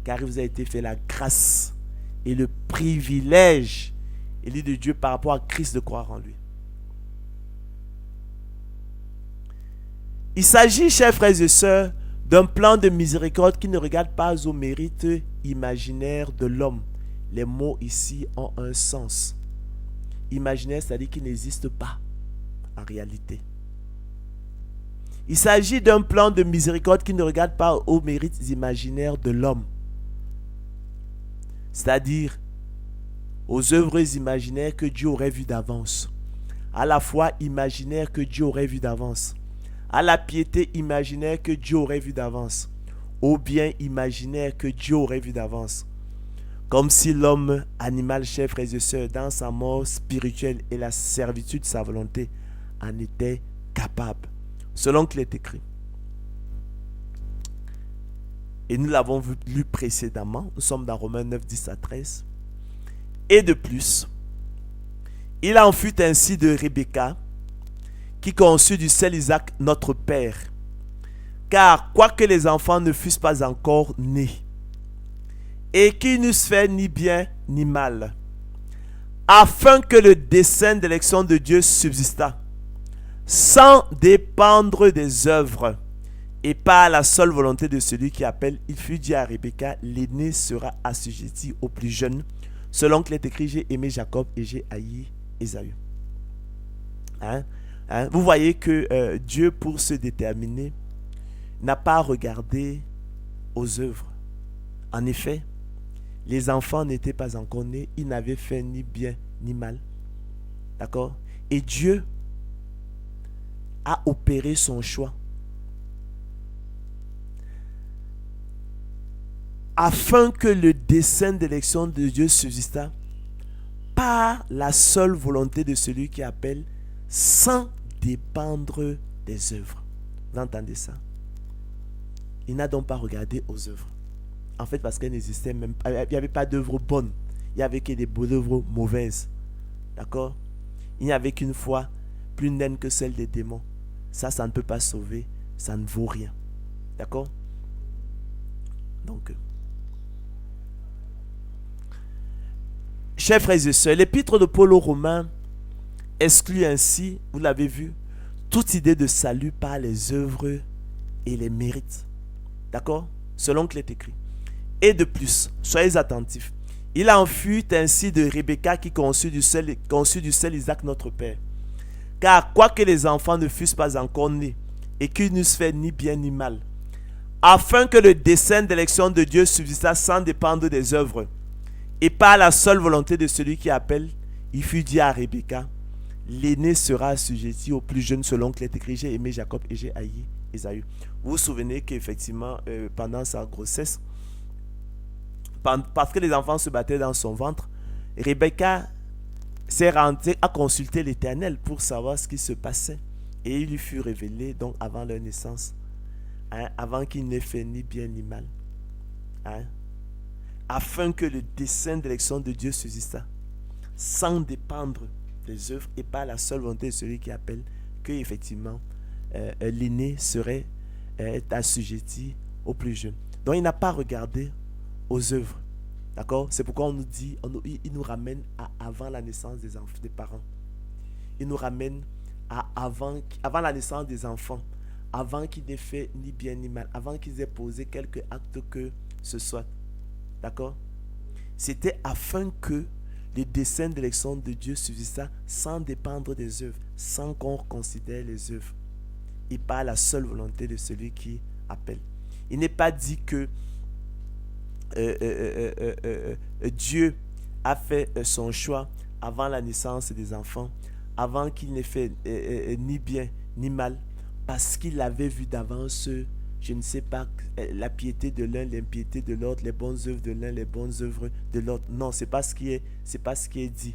Car il vous a été fait la grâce et le privilège, élu de Dieu par rapport à Christ, de croire en lui. Il s'agit, chers frères et sœurs, d'un plan de miséricorde qui ne regarde pas au mérite imaginaire de l'homme. Les mots ici ont un sens. Imaginaire, c'est-à-dire qu'il n'existe pas en réalité. Il s'agit d'un plan de miséricorde qui ne regarde pas aux mérites imaginaires de l'homme. C'est-à-dire aux œuvres imaginaires que Dieu aurait vues d'avance. À la foi imaginaire que Dieu aurait vu d'avance. À la piété imaginaire que Dieu aurait vu d'avance. Au bien imaginaire que Dieu aurait vu d'avance. Comme si l'homme animal, chers frères et sœurs, dans sa mort spirituelle et la servitude de sa volonté, en était capable, selon qu'il est écrit. Et nous l'avons lu précédemment, nous sommes dans Romains 9, 10 à 13. Et de plus, il en fut ainsi de Rebecca, qui conçut du seul Isaac notre père. Car quoique les enfants ne fussent pas encore nés, et qui n'eussent fait ni bien ni mal, afin que le dessein d'élection de Dieu subsistât, sans dépendre des œuvres, et par la seule volonté de celui qui appelle, il fut dit à Rebecca, l'aîné sera assujetti au plus jeune, selon qu'il est écrit, j'ai aimé Jacob et j'ai haï Ésaü. Vous voyez que Dieu, pour se déterminer, n'a pas regardé aux œuvres. En effet, les enfants n'étaient pas encore nés, ils n'avaient fait ni bien ni mal. D'accord? Et Dieu a opéré son choix afin que le dessein d'élection de Dieu subsistât par la seule volonté de celui qui appelle, sans dépendre des œuvres. Vous entendez ça? Il n'a donc pas regardé aux œuvres. En fait, parce qu'elles n'existaient même pas. Il n'y avait pas d'œuvres bonnes. Il n'y avait que des œuvres mauvaises. D'accord? Il n'y avait qu'une foi plus naine que celle des démons. Ça ne peut pas sauver. Ça ne vaut rien. D'accord? Donc, chers frères et sœurs, l'épître de Paul aux Romains exclut ainsi, vous l'avez vu, toute idée de salut par les œuvres et les mérites. D'accord? Selon qu'il est écrit. Et de plus, soyez attentifs. Il en fut ainsi de Rebecca qui conçut du seul Isaac notre père. Car quoique les enfants ne fussent pas encore nés, et qu'ils n'eussent fait ni bien ni mal, afin que le dessein d'élection de Dieu subsistât sans dépendre des œuvres, et par la seule volonté de celui qui appelle, il fut dit à Rebecca, l'aîné sera assujetti au plus jeune, selon qu'il est écrit, j'ai aimé Jacob et j'ai haï Ésaü. Vous vous souvenez qu'effectivement, pendant sa grossesse, parce que les enfants se battaient dans son ventre, Rebecca s'est rendue à consulter l'Éternel pour savoir ce qui se passait. Et il lui fut révélé, donc avant leur naissance, avant qu'il n'ait fait ni bien ni mal, afin que le dessein d'élection de Dieu subsistât, sans dépendre des œuvres et par la seule volonté de celui qui appelle, que effectivement l'aîné serait assujetti au plus jeune. Donc il n'a pas regardé aux œuvres. D'accord? C'est pourquoi on nous dit, il nous ramène à avant la naissance des parents. Il nous ramène à avant la naissance des enfants, avant qu'ils n'aient fait ni bien ni mal, avant qu'ils aient posé quelque acte que ce soit. D'accord? C'était afin que le dessein d'élection de Dieu subsista sans dépendre des œuvres, sans qu'on considère les œuvres, et par la seule volonté de celui qui appelle. Il n'est pas dit que Dieu a fait son choix avant la naissance des enfants, avant qu'il n'ait fait ni bien ni mal, parce qu'il avait vu d'avance, je ne sais pas, la piété de l'un, l'impiété de l'autre, les bonnes œuvres de l'un, les bonnes œuvres de l'autre. Non, c'est pas ce qui est dit.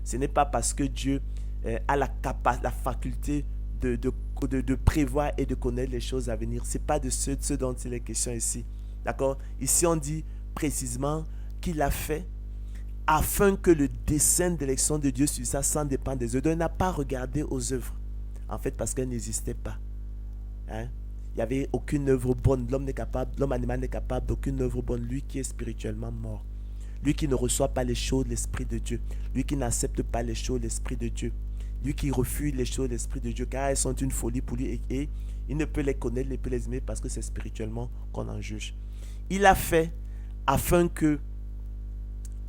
Ce n'est pas parce que Dieu a la faculté de prévoir et de connaître les choses à venir. C'est pas de ce dont il est question ici. D'accord? Ici, on dit précisément qu'il a fait afin que le dessein d'élection de Dieu subsiste sans dépendre des œuvres. Donc, il n'a pas regardé aux œuvres. En fait, parce qu'elle n'existait pas. Hein? Il n'y avait aucune œuvre bonne. L'homme animal n'est capable d'aucune œuvre bonne. Lui qui est spirituellement mort. Lui qui ne reçoit pas les choses de l'Esprit de Dieu. Lui qui n'accepte pas les choses de l'Esprit de Dieu. Lui qui refuse les choses de l'Esprit de Dieu, car elles sont une folie pour lui et il ne peut les connaître, il ne peut les aimer parce que c'est spirituellement qu'on en juge. Il a fait afin que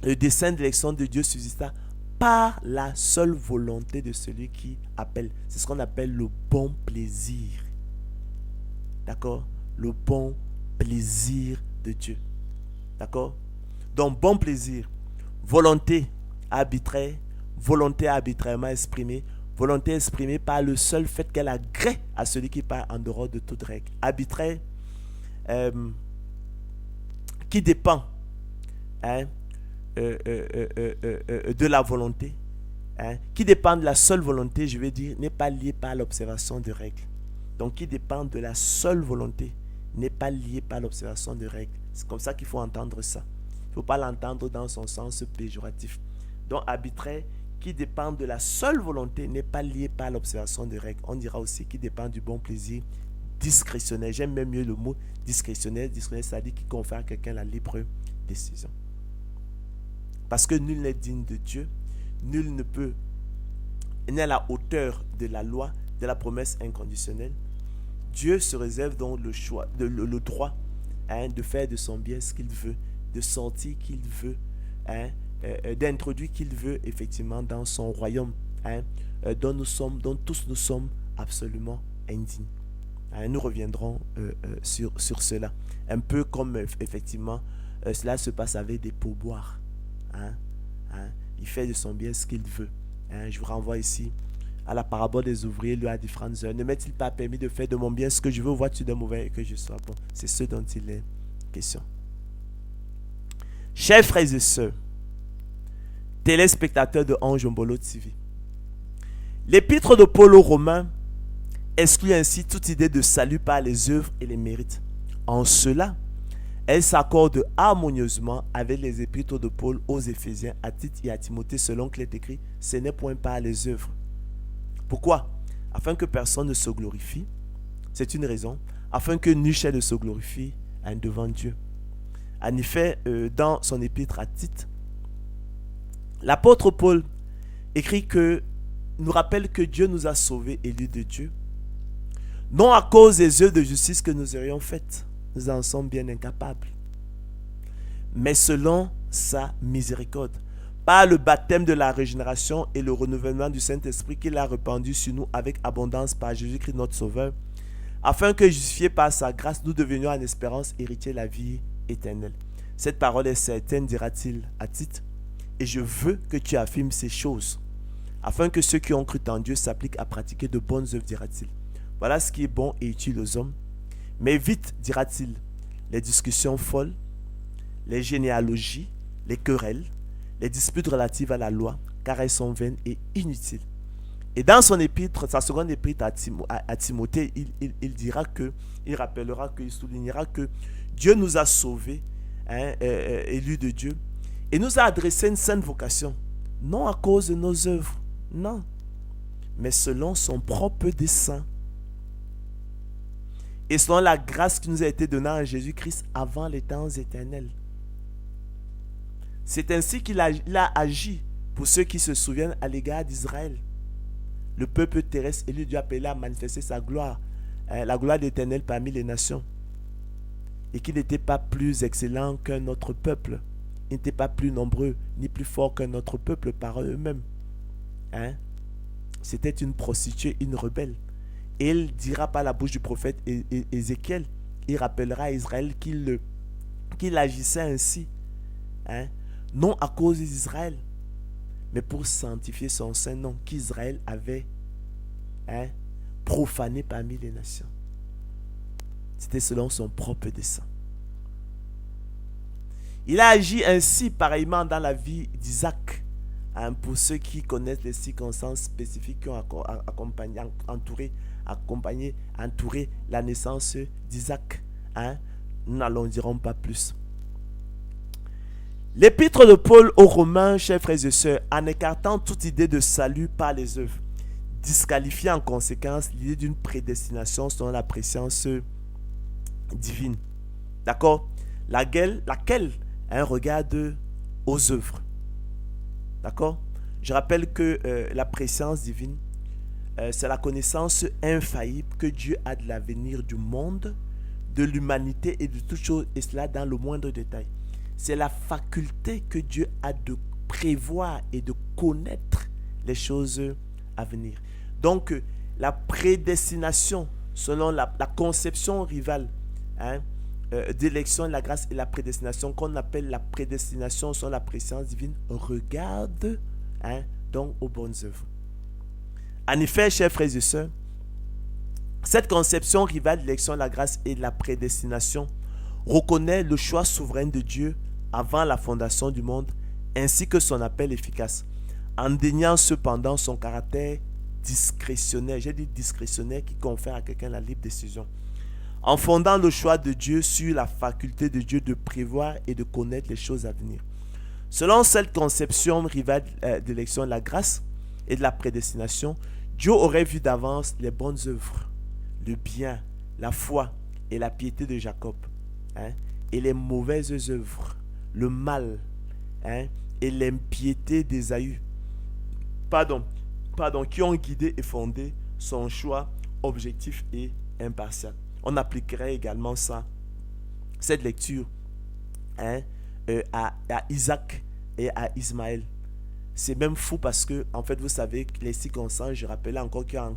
le dessein d'élection de Dieu subsista par la seule volonté de celui qui appelle. C'est ce qu'on appelle le bon plaisir. D'accord? Le bon plaisir de Dieu. D'accord? Donc, bon plaisir, volonté arbitraire, volonté arbitrairement exprimée, volonté exprimée par le seul fait qu'elle agrée à celui qui part en dehors de toute règle. Arbitraire qui dépend de la volonté, qui dépend de la seule volonté, je veux dire, n'est pas lié par l'observation de règles. Donc, qui dépend de la seule volonté, n'est pas lié par l'observation de règles. C'est comme ça qu'il faut entendre ça. Il ne faut pas l'entendre dans son sens péjoratif. Donc, arbitraire qui dépend de la seule volonté n'est pas lié par l'observation de règles. On dira aussi qui dépend du bon plaisir discrétionnaire. J'aime même mieux le mot discrétionnaire. Discrétionnaire, c'est-à-dire qui confère à quelqu'un la libre décision. Parce que nul n'est digne de Dieu, nul ne peut, n'est à la hauteur de la loi, de la promesse inconditionnelle. Dieu se réserve donc le choix, le droit de faire de son bien ce qu'il veut, de sortir qu'il veut, d'introduire qu'il veut effectivement dans son royaume, dont tous nous sommes absolument indignes. Nous reviendrons sur cela. Un peu comme effectivement cela se passe avec des pourboires. Il fait de son bien ce qu'il veut. Je vous renvoie ici à la parabole des ouvriers, lui à différentes heures. Ne m'est-il pas permis de faire de mon bien ce que je veux, vois-tu de mauvais et que je sois bon? C'est ce dont il est question. Chers frères et sœurs, téléspectateurs de Anjombolo TV, l'épître de Paul aux Romains exclut ainsi toute idée de salut par les œuvres et les mérites. En cela, elle s'accorde harmonieusement avec les épîtres de Paul aux Éphésiens, à Tite et à Timothée, selon qu'il est écrit, ce n'est point par les œuvres. Pourquoi? Afin que personne ne se glorifie. C'est une raison. Afin que nul ne se glorifie devant Dieu. En effet, dans son épître à Tite, l'apôtre Paul écrit que, nous rappelle que Dieu nous a sauvés, élus de Dieu, non à cause des œuvres de justice que nous aurions faites. Nous en sommes bien incapables. Mais selon sa miséricorde, par le baptême de la régénération et le renouvellement du Saint-Esprit qu'il a répandu sur nous avec abondance par Jésus-Christ notre Sauveur, afin que, justifiés par sa grâce, nous devenions en espérance héritiers de la vie éternelle. Cette parole est certaine, dira-t-il à Tite, et je veux que tu affirmes ces choses, afin que ceux qui ont cru en Dieu s'appliquent à pratiquer de bonnes œuvres, dira-t-il. Voilà ce qui est bon et utile aux hommes. Mais vite, dira-t-il, les discussions folles, les généalogies, les querelles, les disputes relatives à la loi, car elles sont vaines et inutiles. Et dans son épître, sa seconde épître à Timothée, il dira que, il rappellera que, il soulignera que Dieu nous a sauvés, élus de Dieu, et nous a adressé une sainte vocation, non à cause de nos œuvres, non, mais selon son propre dessein. Et selon la grâce qui nous a été donnée en Jésus-Christ avant les temps éternels. C'est ainsi qu'il a agi pour ceux qui se souviennent à l'égard d'Israël. Le peuple terrestre élu, Dieu appelé à manifester sa gloire, la gloire d'Éternel parmi les nations. Et qu'il n'était pas plus excellent qu'un autre peuple. Il n'était pas plus nombreux ni plus fort qu'un autre peuple par eux-mêmes. C'était une prostituée, une rebelle. Et il dira par la bouche du prophète Ézéchiel, il rappellera à Israël qu'il agissait ainsi, non à cause d'Israël, mais pour sanctifier son saint nom qu'Israël avait profané parmi les nations. C'était selon son propre dessein. Il a agi ainsi pareillement dans la vie d'Isaac, pour ceux qui connaissent les circonstances spécifiques qui ont entouré la naissance d'Isaac. Nous n'en dirons pas plus. L'épître de Paul aux Romains, chers frères et sœurs, en écartant toute idée de salut par les œuvres, disqualifie en conséquence l'idée d'une prédestination selon la préscience divine. D'accord? Laquelle regarde aux œuvres. D'accord? Je rappelle que la préscience divine, c'est la connaissance infaillible que Dieu a de l'avenir du monde, de l'humanité et de toutes choses, et cela dans le moindre détail. C'est la faculté que Dieu a de prévoir et de connaître les choses à venir. Donc, la prédestination, selon la conception rivale d'élection de la grâce et la prédestination, qu'on appelle la prédestination selon la préscience divine, regarde donc aux bonnes œuvres. En effet, chers frères et sœurs, cette conception rivale de l'élection de la grâce et de la prédestination reconnaît le choix souverain de Dieu avant la fondation du monde, ainsi que son appel efficace, en déniant cependant son caractère discrétionnaire, j'ai dit discrétionnaire, qui confère à quelqu'un la libre décision, en fondant le choix de Dieu sur la faculté de Dieu de prévoir et de connaître les choses à venir. Selon cette conception rivale de l'élection de la grâce et de la prédestination, Dieu aurait vu d'avance les bonnes œuvres, le bien, la foi et la piété de Jacob, et les mauvaises œuvres, le mal, et l'impiété d'Ésaü, qui ont guidé et fondé son choix objectif et impartial. On appliquerait également cette lecture à Isaac et à Ismaël. C'est même fou parce que, en fait, vous savez, les circonstances, je rappelais encore qui a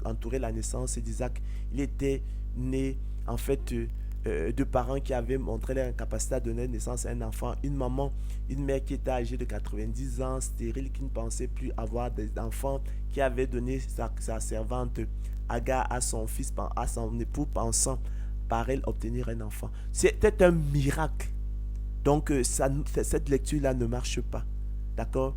entouré la naissance d'Isaac. Il était né, en fait, de parents qui avaient montré leur incapacité à donner naissance à un enfant. Une mère qui était âgée de 90 ans, stérile, qui ne pensait plus avoir d'enfants, qui avait donné sa servante Agar à son fils, à son époux, pensant par elle obtenir un enfant. C'était un miracle. Donc, cette lecture-là ne marche pas. D'accord?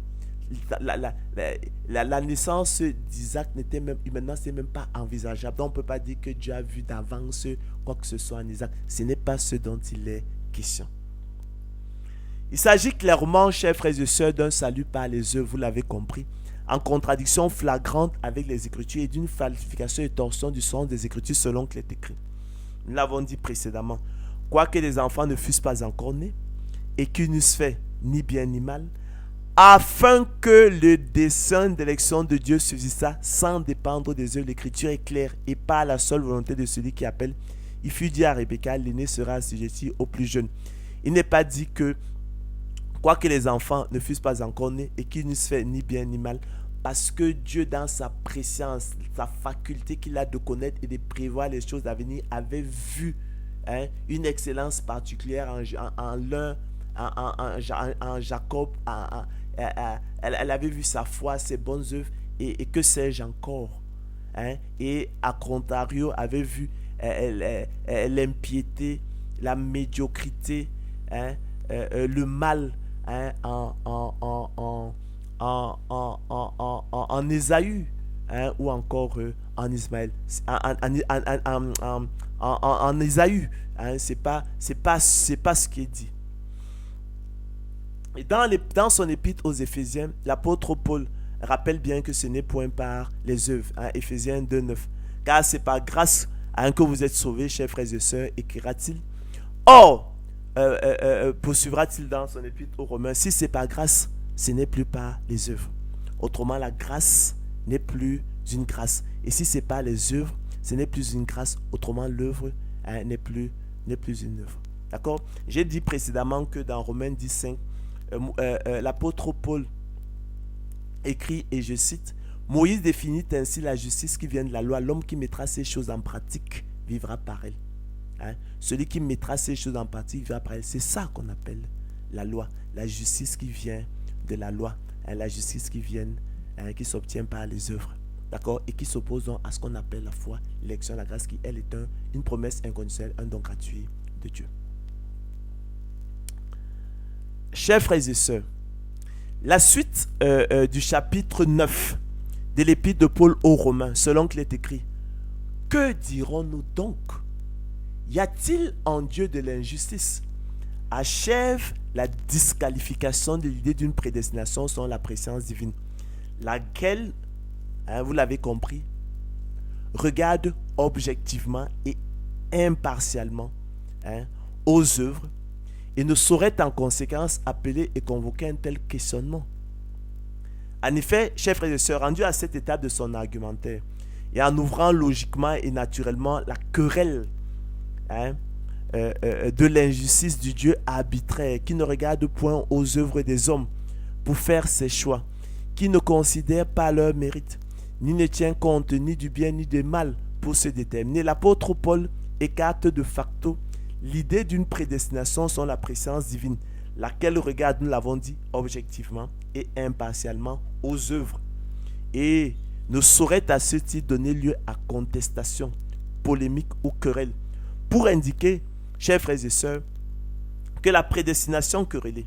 La naissance d'Isaac n'était même, maintenant, c'est même pas envisageable. Donc, on ne peut pas dire que Dieu a vu d'avance quoi que ce soit en Isaac. Ce n'est pas ce dont il est question. Il s'agit clairement, chers frères et sœurs, d'un salut par les œuvres, vous l'avez compris, en contradiction flagrante avec les Écritures et d'une falsification et torsion du sens des Écritures selon qu'il est écrit. Nous l'avons dit précédemment. Quoique les enfants ne fussent pas encore nés et qu'ils n'eussent fait ni bien ni mal, afin que le dessein d'élection de Dieu subsistât sans dépendre des œuvres, l'Écriture est claire et par la seule volonté de celui qui appelle. Il fut dit à Rebecca, l'aîné sera assujetti au plus jeune. Il n'est pas dit que, quoique les enfants ne fussent pas encore nés et qu'ils n'eussent fait ni bien ni mal, parce que Dieu, dans sa préscience, sa faculté qu'il a de connaître et de prévoir les choses à venir, avait vu une excellence particulière en Jacob. Elle avait vu sa foi, ses bonnes œuvres et que sais-je encore. Et à contrario, avait vu l'impiété, la médiocrité, le mal en Ésaü, ou encore en Ismaël, en Ésaü. C'est pas ce qui est dit. Et dans son épître aux Éphésiens, l'apôtre Paul rappelle bien que ce n'est point par les œuvres. Éphésiens 2,9. Car c'est par grâce que vous êtes sauvés, chers frères et sœurs, écrira-t-il. Or, poursuivra-t-il dans son épître aux Romains, si c'est par grâce, ce n'est plus par les œuvres. Autrement, la grâce n'est plus une grâce. Et si c'est par les œuvres, ce n'est plus une grâce. Autrement, l'œuvre n'est plus une œuvre. D'accord? J'ai dit précédemment que dans Romains 10,5, l'apôtre Paul écrit, et je cite, « Moïse définit ainsi la justice qui vient de la loi. L'homme qui mettra ces choses en pratique vivra par elle. » Celui qui mettra ces choses en pratique vivra par elle. C'est ça qu'on appelle la loi. La justice qui vient de la loi. La justice qui s'obtient par les œuvres. D'accord? Et qui s'oppose donc à ce qu'on appelle la foi, l'élection, la grâce, qui elle est une promesse inconditionnelle, un don gratuit de Dieu. Chers frères et sœurs, la suite du chapitre 9 de l'épître de Paul aux Romains, selon qu'il est écrit, « Que dirons-nous donc? Y a-t-il en Dieu de l'injustice ?» achève la disqualification de l'idée d'une prédestination selon la préscience divine, laquelle vous l'avez compris, regarde objectivement et impartialement aux œuvres et ne saurait en conséquence appeler et convoquer un tel questionnement. En effet, chers frères et sœurs, rendu à cette étape de son argumentaire, et en ouvrant logiquement et naturellement la querelle de l'injustice du Dieu arbitraire, qui ne regarde point aux œuvres des hommes pour faire ses choix, qui ne considère pas leur mérite, ni ne tient compte ni du bien ni du mal pour se déterminer, l'apôtre Paul écarte de facto l'idée d'une prédestination sans la préscience divine, laquelle regarde, nous l'avons dit, objectivement et impartialement aux œuvres, et ne saurait à ce titre donner lieu à contestation, polémique ou querelle, pour indiquer, chers frères et sœurs, que la prédestination querellée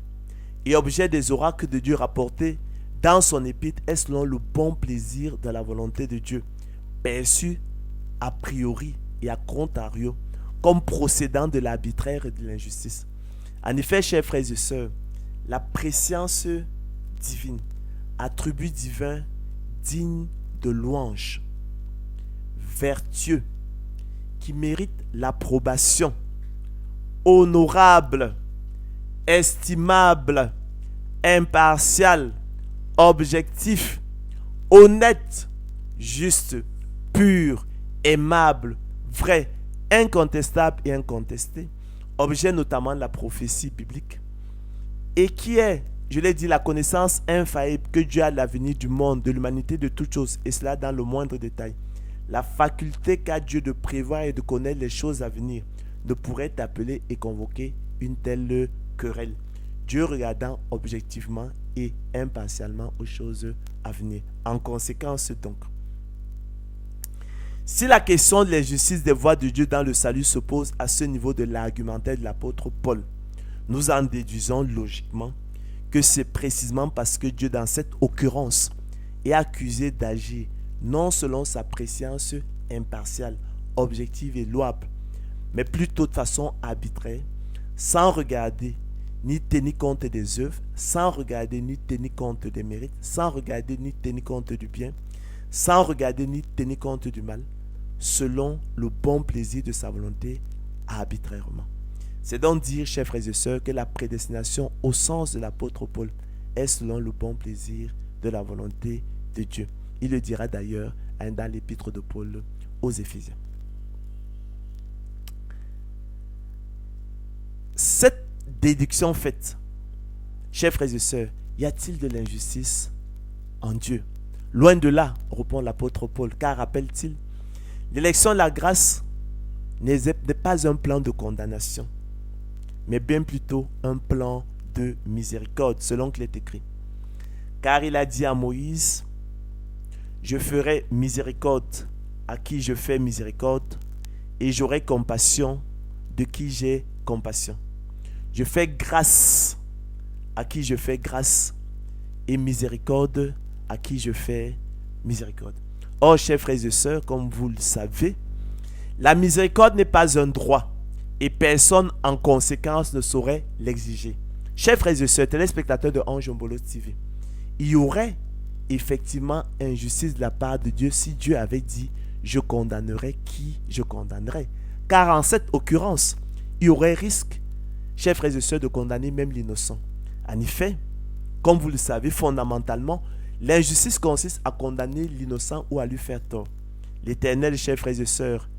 est objet des oracles de Dieu rapportés dans son épître est selon le bon plaisir de la volonté de Dieu, perçu a priori et a contrario comme procédant de l'arbitraire et de l'injustice. En effet, chers frères et sœurs, la préscience divine, attribut divin digne de louange, vertueux, qui mérite l'approbation, honorable, estimable, impartial, objectif, honnête, juste, pur, aimable, vrai, incontestable et incontesté, objet notamment de la prophétie biblique, et qui est, je l'ai dit, la connaissance infaillible que Dieu a de l'avenir du monde, de l'humanité, de toutes choses, et cela dans le moindre détail. La faculté qu'a Dieu de prévoir et de connaître les choses à venir ne pourrait appeler et convoquer une telle querelle. Dieu regardant objectivement et impartialement aux choses à venir. En conséquence donc, si la question de l'injustice des voies de Dieu dans le salut se pose à ce niveau de l'argumentaire de l'apôtre Paul, nous en déduisons logiquement que c'est précisément parce que Dieu, dans cette occurrence, est accusé d'agir non selon sa préscience impartiale, objective et louable, mais plutôt de façon arbitraire, sans regarder ni tenir compte des œuvres, sans regarder ni tenir compte des mérites, sans regarder ni tenir compte du bien, sans regarder ni tenir compte du mal, selon le bon plaisir de sa volonté arbitrairement. C'est donc dire, chers frères et sœurs, que la prédestination au sens de l'apôtre Paul est selon le bon plaisir de la volonté de Dieu. Il le dira d'ailleurs dans l'épître de Paul aux Éphésiens. Cette déduction faite, chers frères et sœurs, y a-t-il de l'injustice en Dieu? Loin de là, répond l'apôtre Paul, car rappelle-t-il, l'élection de la grâce n'est pas un plan de condamnation, mais bien plutôt un plan de miséricorde, selon qu'il est écrit. Car il a dit à Moïse, je ferai miséricorde à qui je fais miséricorde, et j'aurai compassion de qui j'ai compassion. Je fais grâce à qui je fais grâce, et miséricorde à qui je fais miséricorde. Or, chers frères et sœurs, comme vous le savez, la miséricorde n'est pas un droit, et personne en conséquence ne saurait l'exiger. Chers frères et sœurs, téléspectateurs de Ange Mbolo TV, il y aurait effectivement injustice de la part de Dieu si Dieu avait dit « je condamnerai qui je condamnerai ». Car en cette occurrence, il y aurait risque, chers frères et sœurs, de condamner même l'innocent. En effet, comme vous le savez, fondamentalement, l'injustice consiste à condamner l'innocent ou à lui faire tort. L'Éternel, chers frères et sœurs,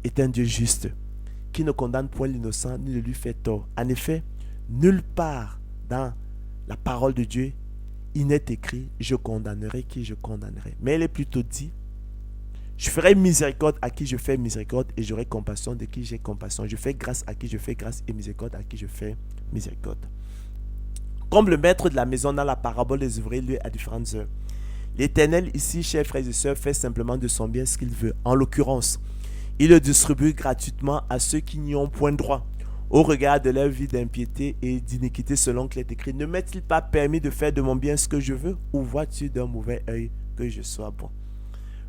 est un Dieu juste, qui ne condamne point l'innocent ni ne lui fait tort. En effet, nulle part dans la parole de Dieu, il n'est écrit « je condamnerai qui je condamnerai ». Mais il est plutôt dit « je ferai miséricorde à qui je fais miséricorde et j'aurai compassion de qui j'ai compassion. Je fais grâce à qui je fais grâce et miséricorde à qui je fais miséricorde ». Comme le maître de la maison dans la parabole des ouvriers lui à différentes heures. L'Éternel ici, chers frères et sœurs, fait simplement de son bien ce qu'il veut. En l'occurrence, il le distribue gratuitement à ceux qui n'y ont point droit, au regard de leur vie d'impiété et d'iniquité selon qu'il est écrit. Ne m'est-il pas permis de faire de mon bien ce que je veux, ou vois-tu d'un mauvais œil que je sois bon?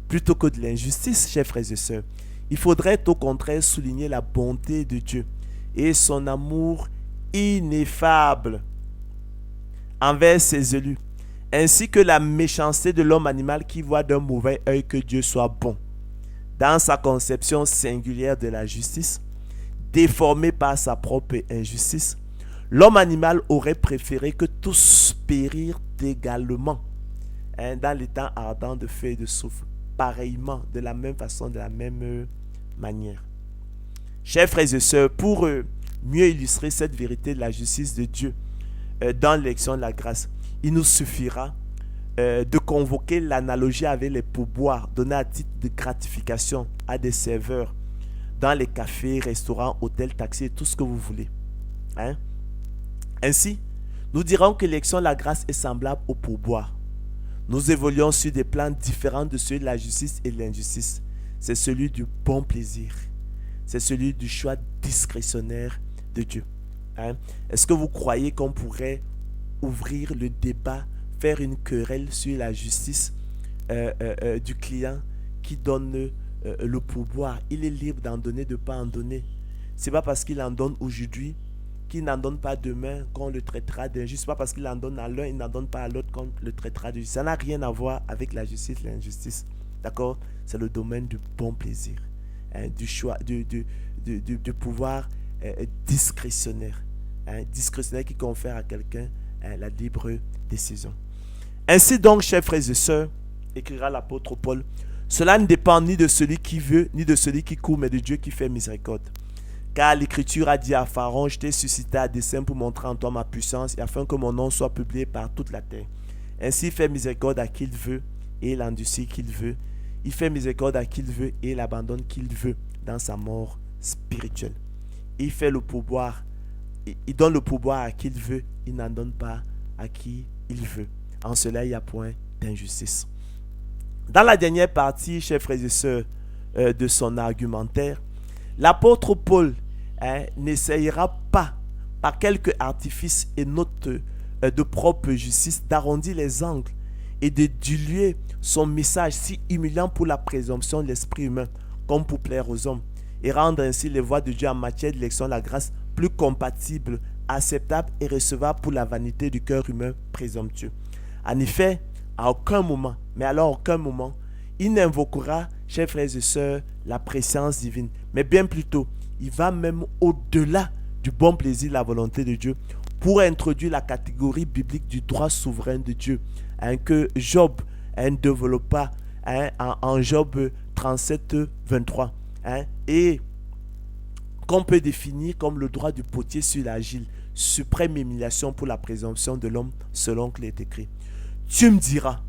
Plutôt que de l'injustice, chers frères et sœurs, il faudrait au contraire souligner la bonté de Dieu et son amour ineffable envers ses élus, ainsi que la méchanceté de l'homme animal qui voit d'un mauvais œil que Dieu soit bon. Dans sa conception singulière de la justice, déformé par sa propre injustice, l'homme animal aurait préféré que tous périssent également, dans les temps ardents de feu et de soufre, pareillement, de la même façon, de la même manière. Chers frères et sœurs, pour mieux illustrer cette vérité de la justice de Dieu dans l'élection de la grâce, il nous suffira de convoquer l'analogie avec les pourboires donnés à titre de gratification à des serveurs dans les cafés, restaurants, hôtels, taxis et tout ce que vous voulez. Ainsi, nous dirons que l'élection de la grâce est semblable au pourboire. Nous évoluons sur des plans différents de ceux de la justice et de l'injustice. C'est celui du bon plaisir. C'est celui du choix discrétionnaire de Dieu. Est-ce que vous croyez qu'on pourrait ouvrir le débat, faire une querelle sur la justice du client qui donne le pourboire? Il est libre d'en donner, de ne pas en donner. Ce n'est pas parce qu'il en donne aujourd'hui qu'il n'en donne pas demain qu'on le traitera d'injuste. Ce n'est pas parce qu'il en donne à l'un, il n'en donne pas à l'autre qu'on le traitera d'injuste. Ça n'a rien à voir avec la justice et l'injustice. D'accord? C'est le domaine du bon plaisir, du choix, du pouvoir discrétionnaire. Discrétionnaire qui confère à quelqu'un la libre décision. Ainsi donc, chers frères et sœurs, écrira l'apôtre Paul, cela ne dépend ni de celui qui veut, ni de celui qui court, mais de Dieu qui fait miséricorde. Car l'Écriture a dit à Pharaon, je t'ai suscité à dessein pour montrer en toi ma puissance, et afin que mon nom soit publié par toute la terre. Ainsi il fait miséricorde à qui il veut, et il endurcit qui il veut. Il fait miséricorde à qui il veut, et il abandonne qui il veut dans sa mort spirituelle. Il fait le pourboire, il donne le pourboire à qui il veut, il n'en donne pas à qui il veut. En cela, il n'y a point d'injustice. Dans la dernière partie, chers frères et sœurs, de son argumentaire, l'apôtre Paul n'essayera pas, par quelque artifice et note de propre justice, d'arrondir les angles et de diluer son message si humiliant pour la présomption de l'esprit humain, comme pour plaire aux hommes, et rendre ainsi les voies de Dieu en matière d'élection de la grâce plus compatibles, acceptables et recevables pour la vanité du cœur humain présomptueux. En effet, à aucun moment, mais alors à aucun moment, il n'invoquera, chers frères et sœurs, la préscience divine, mais bien plutôt, il va même au-delà du bon plaisir de la volonté de Dieu pour introduire la catégorie biblique du droit souverain de Dieu, que Job développa en Job 37, 23, et qu'on peut définir comme le droit du potier sur l'argile, suprême humiliation pour la présomption de l'homme selon qu'il est écrit. Tu me diras,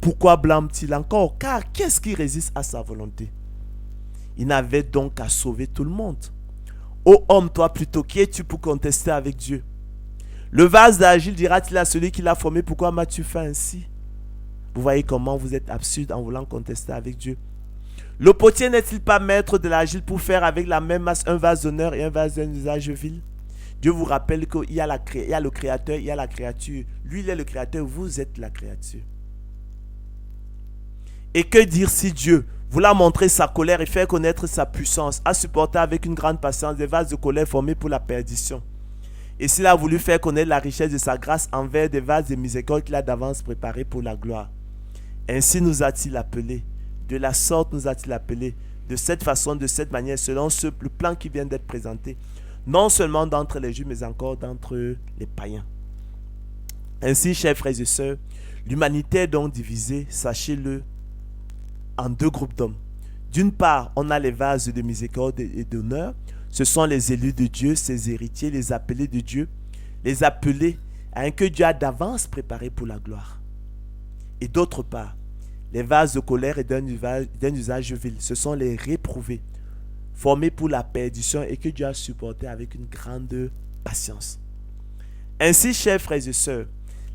pourquoi blâme-t-il encore? Car qu'est-ce qui résiste à sa volonté? Il n'avait donc qu'à sauver tout le monde. Ô homme, toi plutôt, qui es-tu pour contester avec Dieu? Le vase d'argile dira-t-il à celui qui l'a formé, pourquoi m'as-tu fait ainsi? Vous voyez comment vous êtes absurde en voulant contester avec Dieu. Le potier n'est-il pas maître de l'argile pour faire avec la même masse un vase d'honneur et un vase d'un usage vil? Dieu vous rappelle qu'il y a le créateur, il y a la créature. Lui, il est le créateur, vous êtes la créature. Et que dire si Dieu, voulant montrer sa colère et faire connaître sa puissance, a supporté avec une grande patience des vases de colère formés pour la perdition? Et s'il a voulu faire connaître la richesse de sa grâce envers des vases de miséricorde qu'il a d'avance préparés pour la gloire. Ainsi nous a-t-il appelés, de la sorte nous a-t-il appelés, de cette façon, de cette manière, selon le plan qui vient d'être présenté, non seulement d'entre les Juifs, mais encore d'entre les païens. Ainsi, chers frères et sœurs, l'humanité est donc divisée, sachez-le, en deux groupes d'hommes. D'une part, on a les vases de miséricorde et d'honneur. Ce sont les élus de Dieu, ses héritiers, les appelés de Dieu, les appelés que Dieu a d'avance préparés pour la gloire. Et d'autre part, les vases de colère et d'un usage vil, ce sont les réprouvés, formés pour la perdition et que Dieu a supporté avec une grande patience. Ainsi, chers frères et sœurs,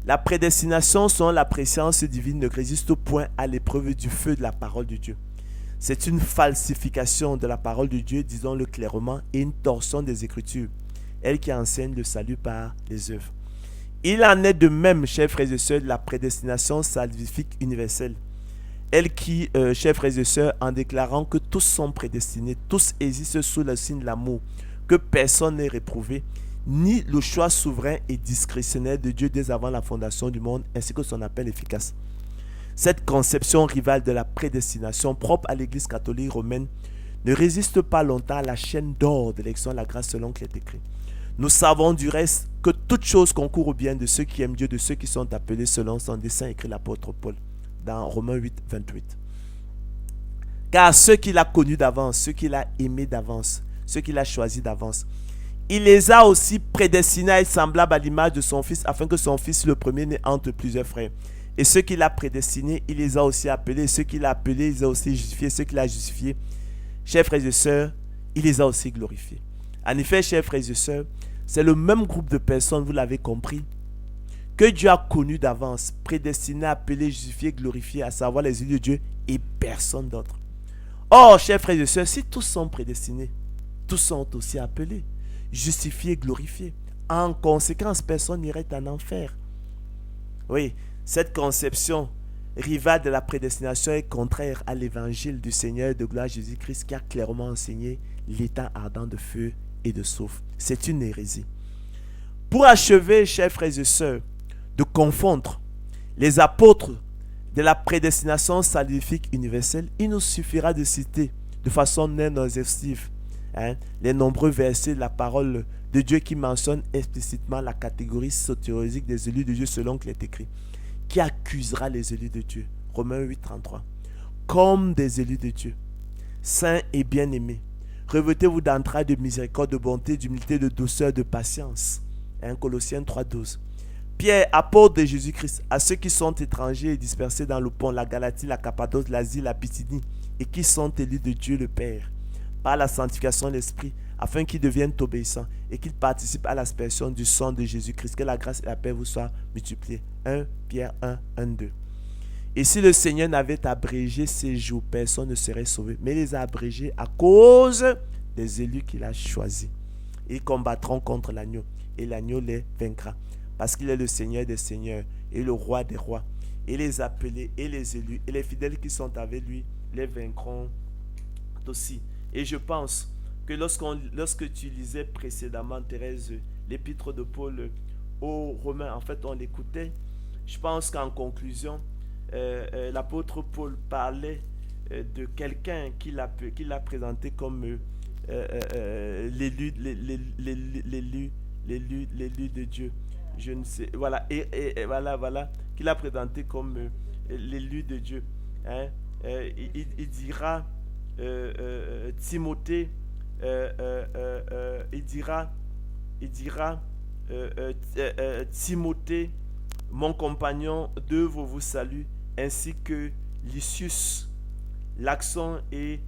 la prédestination selon la préscience divine ne résiste point à l'épreuve du feu de la parole de Dieu. C'est une falsification de la parole de Dieu, disons-le clairement, et une torsion des Écritures, elle qui enseigne le salut par les œuvres. Il en est de même, chers frères et sœurs, de la prédestination salvifique universelle. Elle qui, chers frères et sœurs, en déclarant que tous sont prédestinés, tous existent sous le signe de l'amour, que personne n'est réprouvé, ni le choix souverain et discrétionnaire de Dieu dès avant la fondation du monde, ainsi que son appel efficace. Cette conception rivale de la prédestination propre à l'Église catholique romaine ne résiste pas longtemps à la chaîne d'or de l'élection de la grâce selon qu'il est écrit. Nous savons du reste que toute chose concourt au bien de ceux qui aiment Dieu, de ceux qui sont appelés selon son dessein, écrit l'apôtre Paul dans Romains 8, 28. Car ceux qu'il a connus d'avance, ceux qu'il a aimés d'avance, ceux qu'il a choisis d'avance, il les a aussi prédestinés à être semblables à l'image de son Fils, afin que son Fils, le premier-né, entre plusieurs frères. Et ceux qu'il a prédestinés, il les a aussi appelés. Ceux qu'il a appelés, il les a aussi justifiés. Ceux qu'il a justifiés, chers frères et sœurs, il les a aussi glorifiés. En effet, chers frères et sœurs, c'est le même groupe de personnes, vous l'avez compris, que Dieu a connu d'avance, prédestiné, appelé, justifié, glorifié, à savoir les élus de Dieu et personne d'autre. Or, chers frères et sœurs, si tous sont prédestinés, tous sont aussi appelés, justifiés, glorifiés. En conséquence, personne n'irait en enfer. Oui, cette conception rivale de la prédestination est contraire à l'évangile du Seigneur de gloire Jésus-Christ qui a clairement enseigné l'état ardent de feu et de soufre. C'est une hérésie. Pour achever, chers frères et sœurs, de confondre les apôtres de la prédestination salvifique universelle, il nous suffira de citer de façon non exhaustive les nombreux versets de la parole de Dieu qui mentionnent explicitement la catégorie soteriologique des élus de Dieu selon qu'il est écrit. Qui accusera les élus de Dieu? Romains 8, 33. Comme des élus de Dieu, saints et bien-aimés, revêtez-vous d'entrailles de miséricorde, de bonté, d'humilité, de douceur, de patience. Colossiens 3, 12. Pierre, apôtre de Jésus-Christ, à ceux qui sont étrangers et dispersés dans le pont, la Galatie, la Cappadoce, l'Asie, la Bithynie, et qui sont élus de Dieu le Père, par la sanctification de l'Esprit, afin qu'ils deviennent obéissants et qu'ils participent à l'aspersion du sang de Jésus-Christ. Que la grâce et la paix vous soient multipliées. 1 Pierre 1, 1, 2. Et si le Seigneur n'avait abrégé ces jours, personne ne serait sauvé. Mais il les a abrégés à cause des élus qu'il a choisis. Ils combattront contre l'agneau et l'agneau les vaincra. Parce qu'il est le Seigneur des seigneurs et le roi des rois. Et les appelés et les élus et les fidèles qui sont avec lui les vaincront aussi. Et je pense que lorsque tu lisais précédemment, Thérèse, l'épître de Paul aux Romains, en fait on l'écoutait, je pense qu'en conclusion, l'apôtre Paul parlait de quelqu'un qu'il a présenté comme l'élu de Dieu. Je ne sais, voilà, et voilà, qu'il a présenté comme l'élu de Dieu. Il dira Timothée, il dira Timothée, mon compagnon d'œuvre vous salue, ainsi que Lysius, Laxon et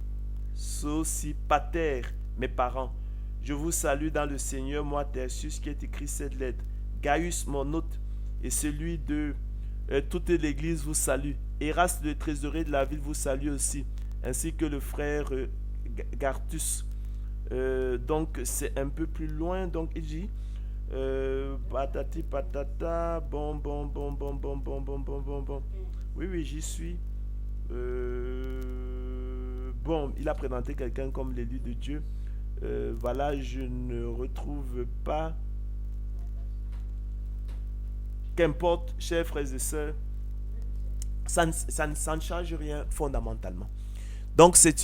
Sosipater, mes parents. Je vous salue dans le Seigneur, moi Tertius, qui est écrit cette lettre. Gaius, mon hôte, et celui de toute l'église vous salue. Eraste, le trésorier de la ville, vous salue aussi, ainsi que le frère Gartus. Donc c'est un peu plus loin, donc il dit patati patata, bon. Oui, j'y suis. Bon, il a présenté quelqu'un comme l'élu de Dieu. Voilà, je ne retrouve pas. Qu'importe, chers frères et sœurs, ça ne change rien fondamentalement. Donc les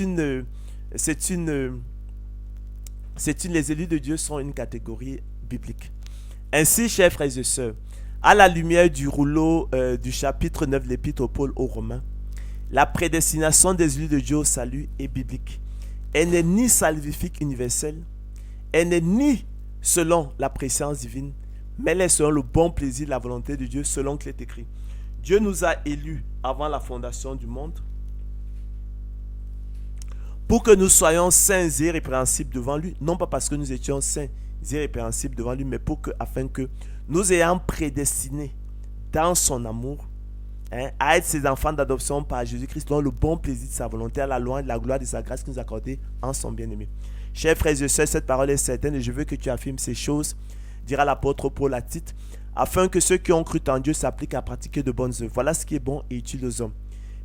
élus de Dieu sont une catégorie biblique. Ainsi, chers frères et sœurs, à la lumière du rouleau du chapitre 9 de l'épître de Paul aux Romains, la prédestination des élus de Dieu au salut est biblique. Elle n'est ni salvifique universelle, elle n'est ni selon la préscience divine, mais elle est selon le bon plaisir de la volonté de Dieu, selon qu'il est écrit. Dieu nous a élus avant la fondation du monde pour que nous soyons saints et irrépréhensibles devant lui, non pas parce que nous étions saints et irrépréhensibles devant lui, mais afin que nous ayons prédestinés dans son amour à être ses enfants d'adoption par Jésus-Christ, dans le bon plaisir de sa volonté, à la louange de la gloire de sa grâce qu'il nous a accordée en son bien-aimé. Chers frères et sœurs, cette parole est certaine et je veux que tu affirmes ces choses, dira l'apôtre Paul à Tite, afin que ceux qui ont cru en Dieu s'appliquent à pratiquer de bonnes œuvres. Voilà ce qui est bon et utile aux hommes.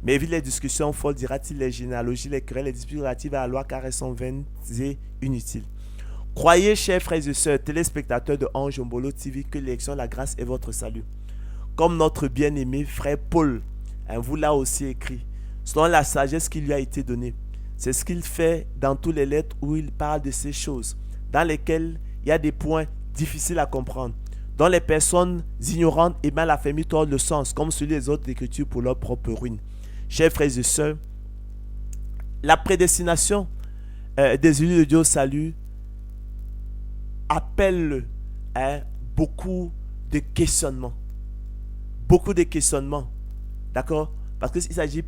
Mais évite les discussions folles, dira-t-il, les généalogies, les querelles, les disputes relatives à la loi, car elles sont vaines et inutiles. Croyez, chers frères et sœurs, téléspectateurs de Ange Mbolo TV, que l'élection, la grâce est votre salut. Comme notre bien-aimé frère Paul vous l'a aussi écrit, selon la sagesse qui lui a été donnée. C'est ce qu'il fait dans toutes les lettres où il parle de ces choses, dans lesquelles il y a des points difficiles à comprendre, dont les personnes ignorantes et mal affermies tordent le sens, comme celui des autres écritures pour leur propre ruine. Chers frères et sœurs, la prédestination des élus de Dieu au salut appelle beaucoup de questionnements. Beaucoup de questionnements. D'accord? Parce qu'il s'agit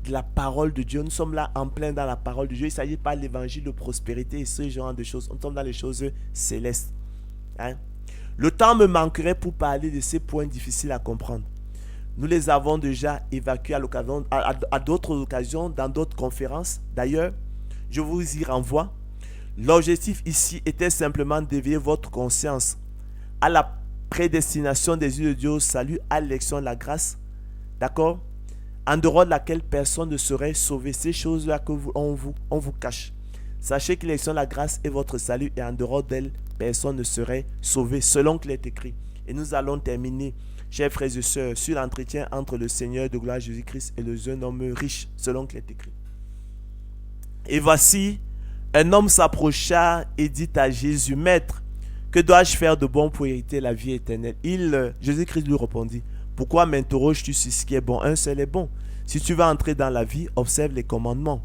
de la parole de Dieu. Nous sommes là en plein dans la parole de Dieu. Il ne s'agit pas de l'évangile de prospérité et ce genre de choses. Nous sommes dans les choses célestes. Le temps me manquerait pour parler de ces points difficiles à comprendre. Nous les avons déjà évacués à d'autres occasions, dans d'autres conférences. D'ailleurs, je vous y renvoie. L'objectif ici était simplement d'éveiller votre conscience à la prédestination des yeux de Dieu au salut, à l'élection de la grâce. D'accord? En dehors de laquelle personne ne serait sauvé. Ces choses-là qu'on vous cache. Sachez que l'élection de la grâce est votre salut et en dehors d'elle, personne ne serait sauvé, selon qu'il est écrit. Et nous allons terminer, chers frères et sœurs, sur l'entretien entre le Seigneur de gloire Jésus-Christ et le jeune homme riche, selon qu'il est écrit. Et voici, un homme s'approcha et dit à Jésus, Maître, que dois-je faire de bon pour hériter la vie éternelle? Jésus-Christ lui répondit, pourquoi m'interroges-tu sur ce qui est bon? Un seul est bon. Si tu veux entrer dans la vie, observe les commandements.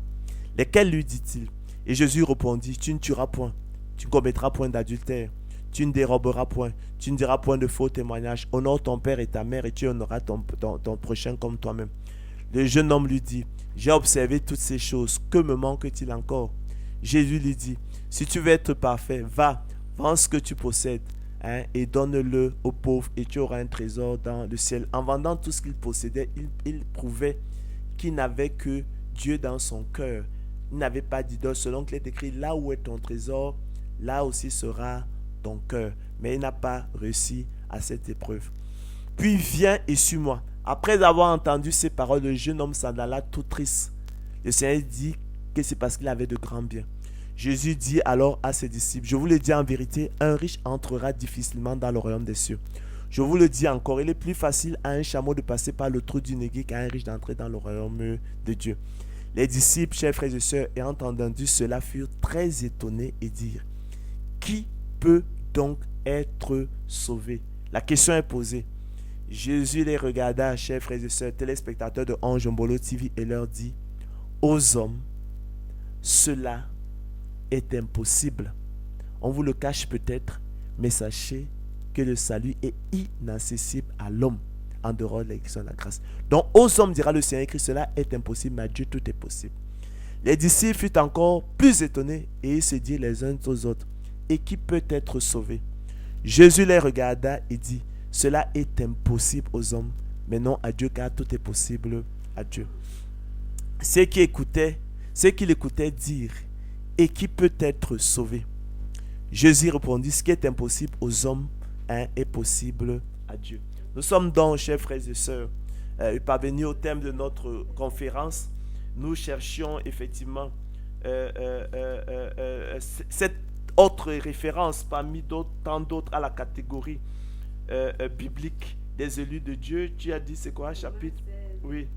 Lesquels lui dit-il? Et Jésus répondit, tu ne tueras point, tu ne commettras point d'adultère, tu ne déroberas point, tu ne diras point de faux témoignages, honore ton père et ta mère et tu honoreras ton prochain comme toi-même. Le jeune homme lui dit, j'ai observé toutes ces choses, que me manque-t-il encore? Jésus lui dit, si tu veux être parfait, va, vends ce que tu possèdes et donne-le aux pauvres et tu auras un trésor dans le ciel. En vendant tout ce qu'il possédait, il prouvait qu'il n'avait que Dieu dans son cœur. Il n'avait pas d'idole, selon qu'il est écrit, là où est ton trésor, là aussi sera ton cœur. Mais il n'a pas réussi à cette épreuve. Puis viens et suis-moi. Après avoir entendu ces paroles, le jeune homme s'en alla tout triste. Le Seigneur dit que c'est parce qu'il avait de grands biens. Jésus dit alors à ses disciples, je vous le dis en vérité, un riche entrera difficilement dans le royaume des cieux. Je vous le dis encore, il est plus facile à un chameau de passer par le trou d'une aiguille qu'à un riche d'entrer dans le royaume de Dieu. Les disciples, chers frères et sœurs, ayant entendu cela, furent très étonnés et dirent, qui peut donc être sauvé? La question est posée. Jésus les regarda, chers frères et sœurs, téléspectateurs de Ange Mbolo TV, et leur dit, aux hommes, cela est impossible. On vous le cache peut-être, mais sachez que le salut est inaccessible à l'homme en dehors de l'élection de la grâce. Donc aux hommes, dira le Seigneur Christ, cela est impossible, mais à Dieu tout est possible. Les disciples furent encore plus étonnés et ils se dirent les uns aux autres, et qui peut être sauvé? Jésus les regarda et dit, cela est impossible aux hommes, mais non à Dieu, car tout est possible à Dieu. Ceux qui l'écoutaient dire, et qui peut être sauvé? Jésus répondit, ce qui est impossible aux hommes est possible à Dieu. Nous sommes donc, chers frères et sœurs, parvenus au thème de notre conférence. Nous cherchions effectivement cette autre référence parmi tant d'autres à la catégorie biblique des élus de Dieu. Tu as dit c'est quoi, chapitre? Oui.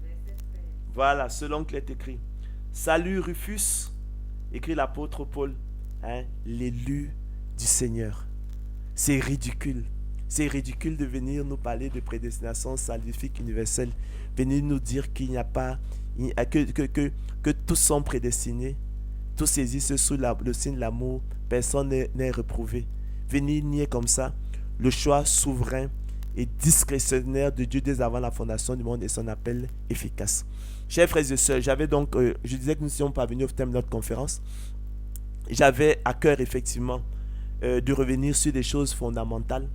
Voilà, selon qu'il est écrit. Salut Rufus, écrit l'apôtre Paul, l'élu du Seigneur. C'est ridicule. C'est ridicule de venir nous parler de prédestination salvifique universelle, venir nous dire qu'il n'y a pas, que tous sont prédestinés, tous saisissent sous le signe de l'amour, personne n'est reprouvé. Venir nier comme ça le choix souverain et discrétionnaire de Dieu dès avant la fondation du monde et son appel efficace. Chers frères et sœurs, je disais que nous sommes parvenus au thème de notre conférence. J'avais à cœur effectivement de revenir sur des choses fondamentales.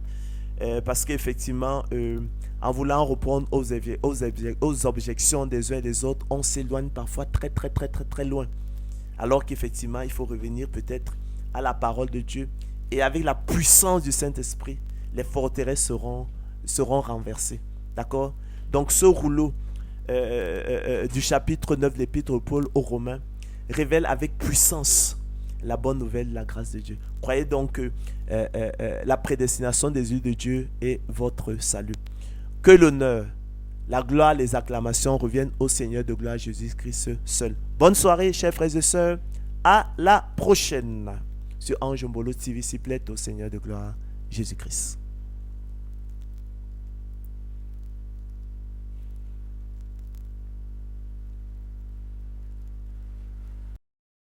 Parce qu'effectivement, en voulant répondre aux objections des uns et des autres, on s'éloigne parfois très loin. Alors qu'effectivement, il faut revenir peut-être à la parole de Dieu. Et avec la puissance du Saint-Esprit, les forteresses seront renversées. D'accord? Donc ce rouleau du chapitre 9 de l'épître de Paul aux Romains révèle avec puissance la bonne nouvelle, la grâce de Dieu. Croyez donc que la prédestination des yeux de Dieu est votre salut. Que l'honneur, la gloire, les acclamations reviennent au Seigneur de gloire Jésus-Christ seul. Bonne soirée, chers frères et sœurs. À la prochaine sur Ange Mbolo TV, s'il plaît, au Seigneur de gloire Jésus-Christ.